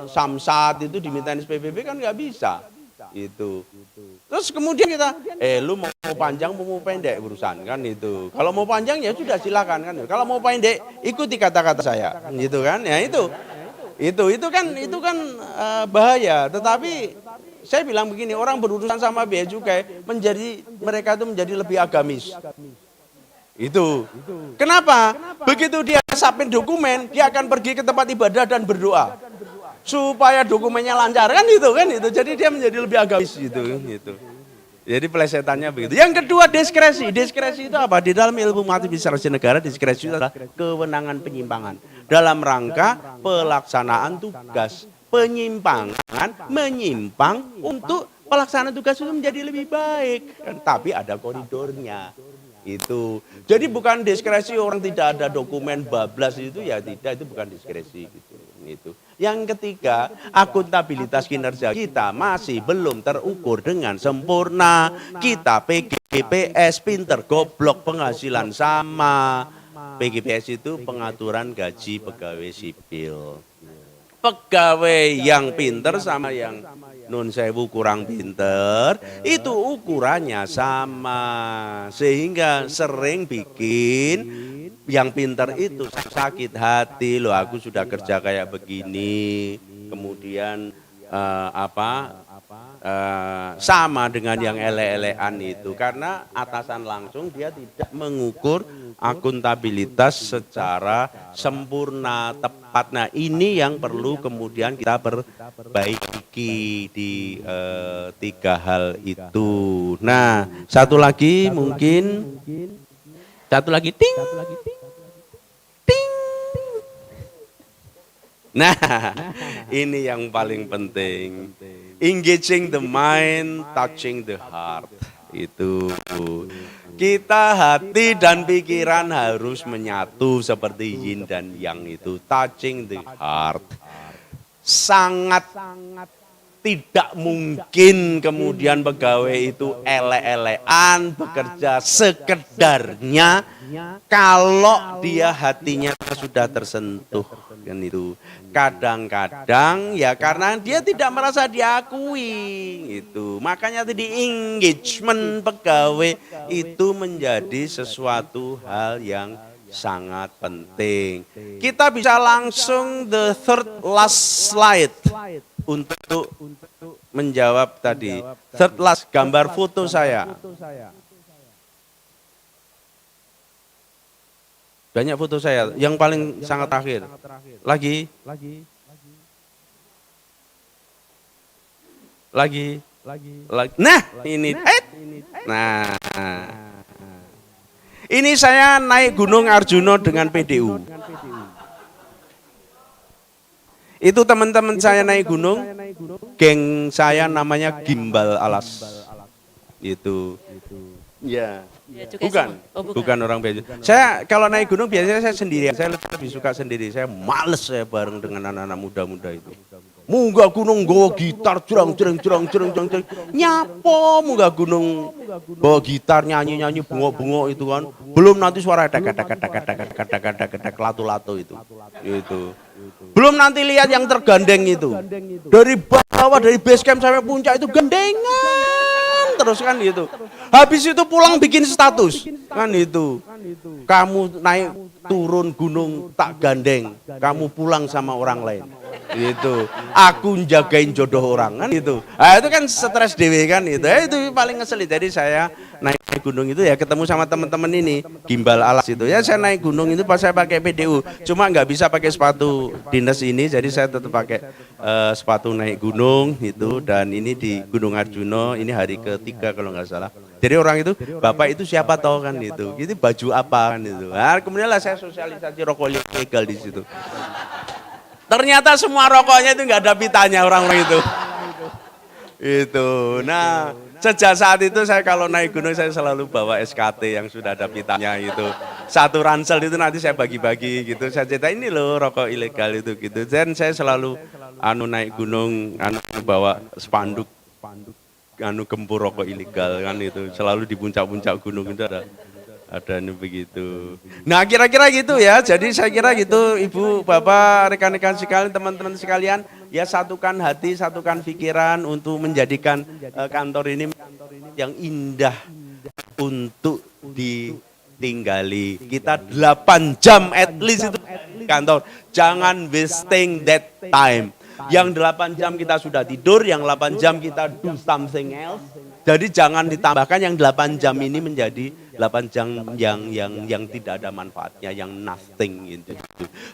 Speaker 1: Samsat itu dimintain SPBB kan nggak bisa itu. Terus kemudian kita lu mau panjang mau pendek urusan kan itu. Kalau mau panjang ya sudah silakan kan. Kalau mau pendek ikuti kata-kata saya gitu kan. Ya itu kan bahaya. Tetapi saya bilang begini, orang berurusan sama bea cukai mereka itu menjadi lebih agamis. Itu. Kenapa? Begitu dia submit dokumen, dia akan pergi ke tempat ibadah dan berdoa. Supaya dokumennya lancar kan itu. Jadi dia menjadi lebih agamis gitu. Jadi pelesetannya begitu. Yang kedua diskresi. Diskresi itu apa? Di dalam ilmu administrasi negara diskresi itu adalah kewenangan penyimpangan dalam rangka pelaksanaan tugas. Penyimpangan menyimpang untuk pelaksanaan tugas itu menjadi lebih baik. Tapi ada koridornya. Itu. Jadi bukan diskresi orang tidak ada dokumen bablas itu ya tidak, itu bukan diskresi gitu. Itu. Yang ketiga, akuntabilitas kinerja kita masih belum terukur dengan sempurna. Kita PGPS pinter goblok penghasilan sama. PGPS itu pengaturan gaji pegawai sipil. Pegawai yang pinter sama yang nun sewu kurang pinter, itu ukurannya sama. Sehingga sering bikin yang pinter itu sakit hati. Loh aku sudah kerja kayak begini, kemudian sama dengan yang ele-elean itu. Karena atasan langsung dia tidak mengukur akuntabilitas secara sempurna, tepat. Nah ini yang perlu kemudian kita perbaiki di 3 hal itu. Nah satu lagi ting. Nah ini yang paling penting. Engaging the mind, touching the heart. Itu. Kita hati dan pikiran harus menyatu seperti yin dan yang itu. Touching the heart. Sangat tidak mungkin kemudian pegawai itu ele-elean bekerja sekedarnya kalau dia hatinya sudah tersentuh kan itu. Kadang-kadang ya karena dia tidak merasa diakui itu. Makanya tadi engagement pegawai itu menjadi sesuatu hal yang sangat penting. Kita bisa langsung the third last slide untuk menjawab tadi. Third last, gambar foto saya. Banyak foto saya, yang paling sangat akhir. Lagi. Nah, ini. Nah. Ini saya naik Gunung Arjuna dengan PDU. Itu teman-teman saya naik gunung, geng saya namanya Gimbal Alas. Itu. Ya. Bukan orang bea. Saya kalau naik gunung biasanya saya sendirian. Saya lebih suka sendiri. Saya males saya bareng dengan anak-anak muda-muda itu. Munggah gunung bawa gitar jreng nyapo munggah gunung bawa gitar nyanyi bungo-bungo itu kan. Belum nanti suara dak latu-latu itu. Belum nanti lihat yang tergandeng itu. Dari bawah dari base camp sampai puncak itu gandengan terus kan gitu. Habis itu pulang bikin status kan itu. Kamu naik turun gunung tak gandeng, kamu pulang sama orang lain. Itu aku jagain jodoh orang kan itu. Nah, itu kan stres dewe kan itu. Itu paling ngeselin. Jadi saya naik gunung itu ya ketemu sama teman-teman ini gimbal alas itu. Ya saya naik gunung itu pas saya pakai PDU. Cuma nggak bisa pakai sepatu dinas ini. Jadi saya tetap pakai sepatu naik gunung itu. Dan ini di Gunung Arjuna. Ini hari ketiga kalau nggak salah. Jadi orang itu, bapak itu siapa tahu kan itu. Itu baju apa kan itu. Nah, kemudian lah saya sosialisasi rokok ilegal di situ. Ternyata semua rokoknya itu nggak ada pitanya orang-orang itu. Itu. Nah, sejak saat itu saya kalau naik gunung saya selalu bawa SKT yang sudah ada pitanya itu. Satu ransel itu nanti saya bagi-bagi gitu. Saya cerita ini loh rokok ilegal itu gitu. Dan saya selalu naik gunung bawa spanduk gempur rokok ilegal kan itu. Selalu di puncak-puncak gunung itu ada ini begitu. Nah kira-kira gitu ya, jadi saya kira gitu Ibu, Bapak, rekan-rekan sekalian, teman-teman sekalian, ya satukan hati, satukan pikiran untuk menjadikan kantor ini yang indah untuk ditinggali. Kita 8 jam at least itu kantor, jangan wasting that time. Yang 8 jam kita sudah tidur, yang 8 jam kita do something else. Jadi jangan ditambahkan yang 8 jam ini menjadi 8 jam yang tidak ada manfaatnya, yang nothing gitu.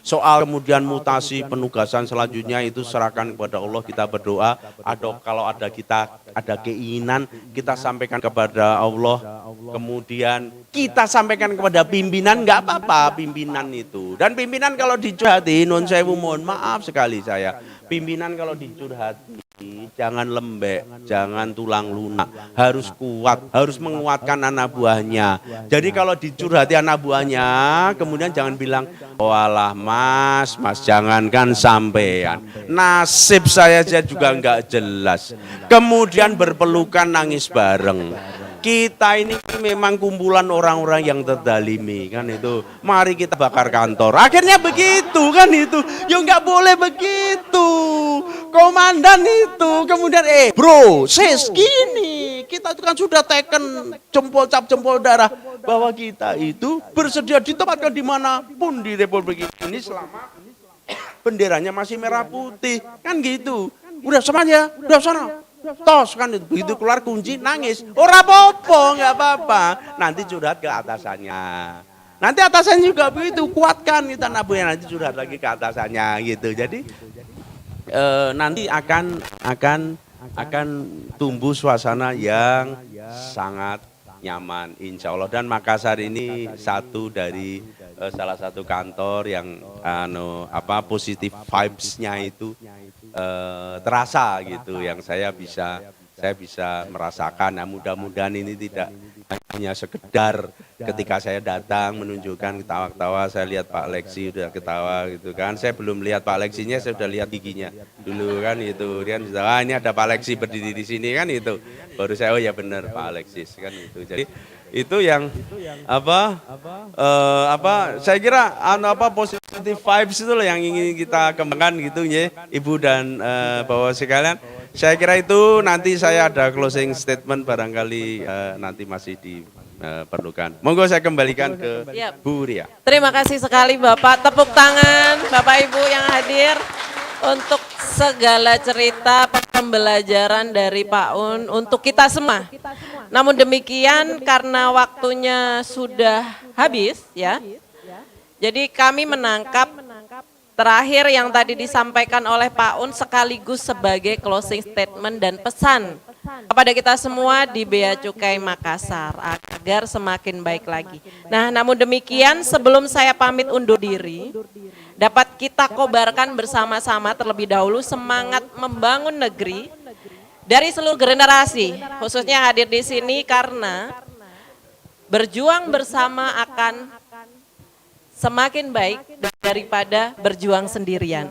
Speaker 1: Soal kemudian mutasi penugasan selanjutnya itu serahkan kepada Allah, kita berdoa. Atau kalau ada keinginan kita sampaikan kepada Allah. Kemudian kita sampaikan kepada pimpinan, nggak apa-apa pimpinan itu. Dan pimpinan kalau dicurhati, nun sewu mohon maaf sekali saya. Pimpinan kalau dicurhati jangan lembek, jangan tulang lunak, harus kuat, harus menguatkan anak buahnya. Jadi kalau dicurhati anak buahnya, kemudian jangan bilang, walah mas jangankan sampean, nasib saya juga nggak jelas. Kemudian berpelukan nangis bareng. Kita ini memang kumpulan orang-orang yang terdalimi kan itu. Mari kita bakar kantor. Akhirnya begitu kan itu. Ya nggak boleh begitu. Komandan itu kemudian bro, sis gini. Kita itu kan sudah teken jempol cap jempol darah bahwa kita itu bersedia ditempatkan dimanapun di Republik ini selama benderanya masih merah putih kan gitu. Udah semuanya, udah sana. Tos kan itu, begitu keluar kunci nangis, ora apa-apa, nggak apa-apa, nanti curhat ke atasannya. Nanti atasannya juga begitu, kuatkan kita nabuhnya, nanti curhat lagi ke atasannya gitu. Jadi nanti akan tumbuh suasana yang sangat nyaman, insya Allah. Dan Makassar ini satu dari salah satu kantor yang positif vibes-nya itu terasa gitu, yang saya bisa merasakan. Nah, mudah-mudahan ini tidak hanya sekedar ketika saya datang menunjukkan ketawa-ketawa, saya lihat Pak Leksi udah ketawa gitu kan. Saya belum lihat Pak Leksinya, saya udah lihat giginya dulu kan itu. Dia kan ini ada Pak Leksi berdiri di sini kan itu. Baru saya oh ya benar Pak Alexis kan itu. Jadi itu yang saya kira positive vibes itu loh yang ingin kita kembangkan gitu ya Ibu dan Bapak sekalian. Saya kira itu nanti saya ada closing statement barangkali nanti masih diperlukan. Monggo saya kembalikan ke Bu Ria.
Speaker 2: Terima kasih sekali Bapak, tepuk tangan Bapak Ibu yang hadir untuk segala cerita pembelajaran dari Pak Un untuk kita semua. Namun demikian karena waktunya sudah habis ya. Jadi kami menangkap terakhir yang tadi disampaikan oleh Pak Un sekaligus sebagai closing statement dan pesan kepada kita semua di Bea Cukai Makassar agar semakin baik lagi. Nah, namun demikian sebelum saya pamit undur diri, dapat kita kobarkan bersama-sama terlebih dahulu semangat membangun negeri dari seluruh generasi, khususnya hadir di sini karena berjuang bersama akan semakin baik daripada berjuang sendirian.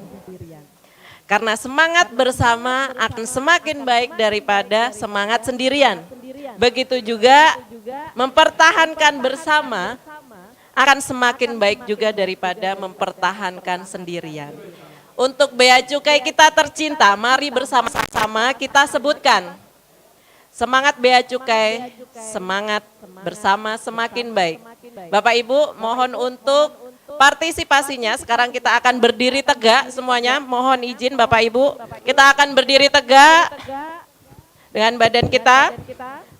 Speaker 2: Karena semangat bersama akan semakin baik daripada semangat sendirian. Begitu juga mempertahankan bersama akan semakin baik juga daripada mempertahankan sendirian. Untuk Bea Cukai kita tercinta, mari bersama-sama kita sebutkan. Semangat Bea Cukai, semangat bersama semakin baik. Bapak Ibu mohon untuk partisipasinya. Sekarang kita akan berdiri tegak semuanya. Mohon izin Bapak Ibu. Kita akan berdiri tegak dengan badan kita.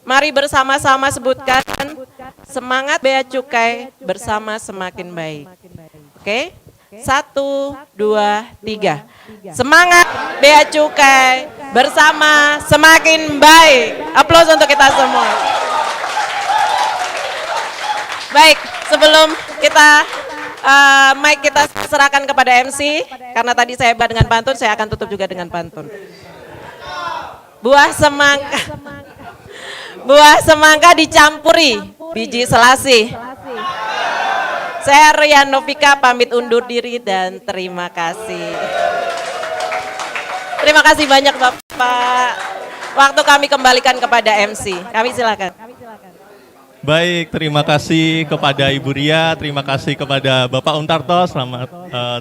Speaker 2: Mari bersama-sama sebutkan semangat Bea Cukai bersama semakin baik. Oke? 1, 2, 3. Semangat Bea Cukai bersama semakin baik. Aplaus untuk kita semua. Baik, sebelum kita mic kita serahkan kepada MC, karena tadi saya buka dengan pantun, saya akan tutup juga dengan pantun. Buah semangka dicampuri biji selasih. Saya Rian Novika pamit undur diri dan terima kasih. Terima kasih banyak Bapak. Waktu kami kembalikan kepada MC. Kami silakan.
Speaker 9: Baik, terima kasih kepada Ibu Ria, terima kasih kepada Bapak Untarto, selamat,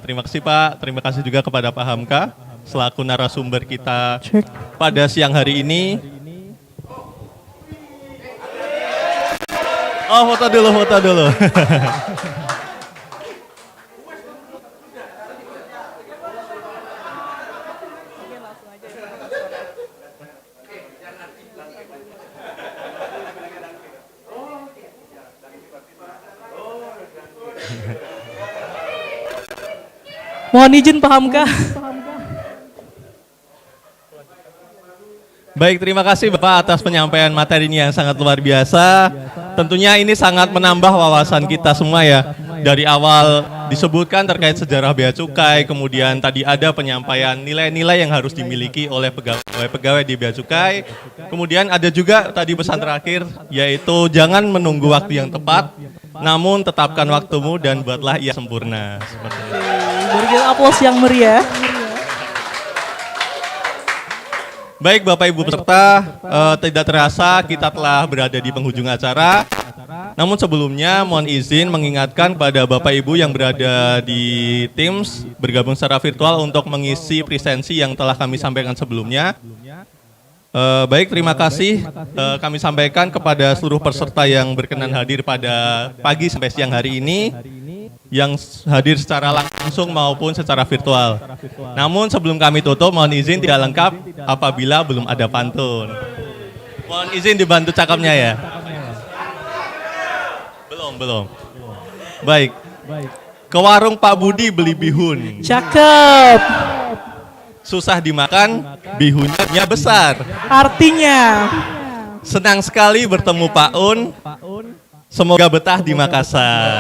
Speaker 9: terima kasih Pak, terima kasih juga kepada Pak Hamka selaku narasumber kita pada siang hari ini. Oh, foto dulu.
Speaker 10: Mohon izin Pak Hamka.
Speaker 9: Baik, terima kasih Bapak atas penyampaian materinya yang sangat luar biasa. Tentunya ini sangat menambah wawasan kita semua ya. Dari awal disebutkan terkait sejarah Bea Cukai, kemudian tadi ada penyampaian nilai-nilai yang harus dimiliki oleh pegawai di Bea Cukai. Kemudian ada juga tadi pesan terakhir, yaitu jangan menunggu waktu yang tepat, namun tetapkan waktumu dan buatlah ia sempurna. Seperti itu.
Speaker 10: Berikan aplaus yang meriah.
Speaker 9: Baik Bapak Ibu peserta, tidak terasa kita telah berada di penghujung acara. Namun sebelumnya mohon izin mengingatkan pada Bapak Ibu yang berada di Teams bergabung secara virtual untuk mengisi presensi yang telah kami sampaikan sebelumnya. Baik, terima kasih kami sampaikan kepada seluruh peserta yang berkenan hadir pada pagi sampai siang hari ini, yang hadir secara langsung maupun secara virtual. Namun sebelum kami tutup, mohon izin tidak lengkap apabila belum ada pantun. Mohon izin dibantu cakapnya ya. Belum. Baik. Ke warung Pak Budi beli bihun.
Speaker 10: Cakep.
Speaker 9: Susah dimakan, bihunnya besar.
Speaker 10: Artinya
Speaker 9: Senang sekali bertemu Pak Un. Semoga betah di Makassar.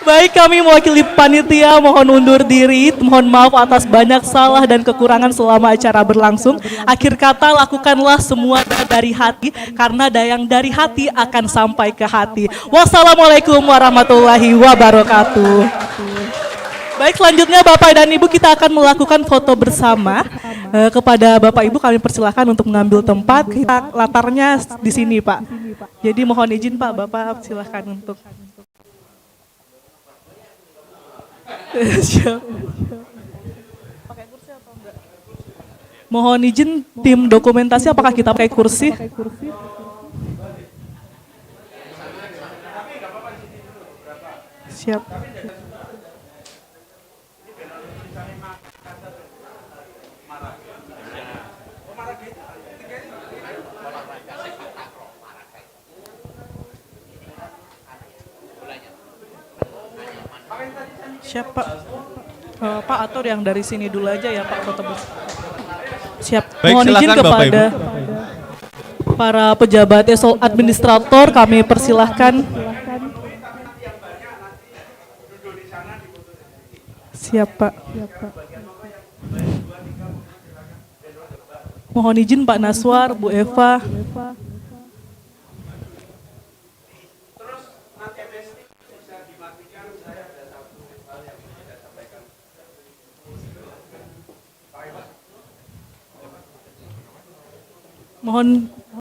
Speaker 10: baik, kami mewakili panitia mohon undur diri. Mohon maaf atas banyak salah dan kekurangan selama acara berlangsung. Akhir kata, lakukanlah semua dari hati, karena yang dari hati akan sampai ke hati. Wassalamualaikum warahmatullahi wabarakatuh. Baik, selanjutnya Bapak dan Ibu kita akan melakukan foto bersama. Kepada Bapak Ibu kami persilahkan untuk mengambil tempat. Kita latarnya di sini Pak. Jadi mohon izin Pak, Bapak silahkan untuk. Siap. Mohon izin tim dokumentasi, apakah kita pakai kursi? Siap. Siap Pak. Pak, atau yang dari sini dulu aja ya Pak, foto bersama. Siap.
Speaker 9: Baik,
Speaker 10: mohon izin
Speaker 9: silakan, Bapak,
Speaker 10: kepada para pejabat administrator kami persilahkan. Siap Pak. Mohon izin Pak Naswar, Bu Eva. Mohon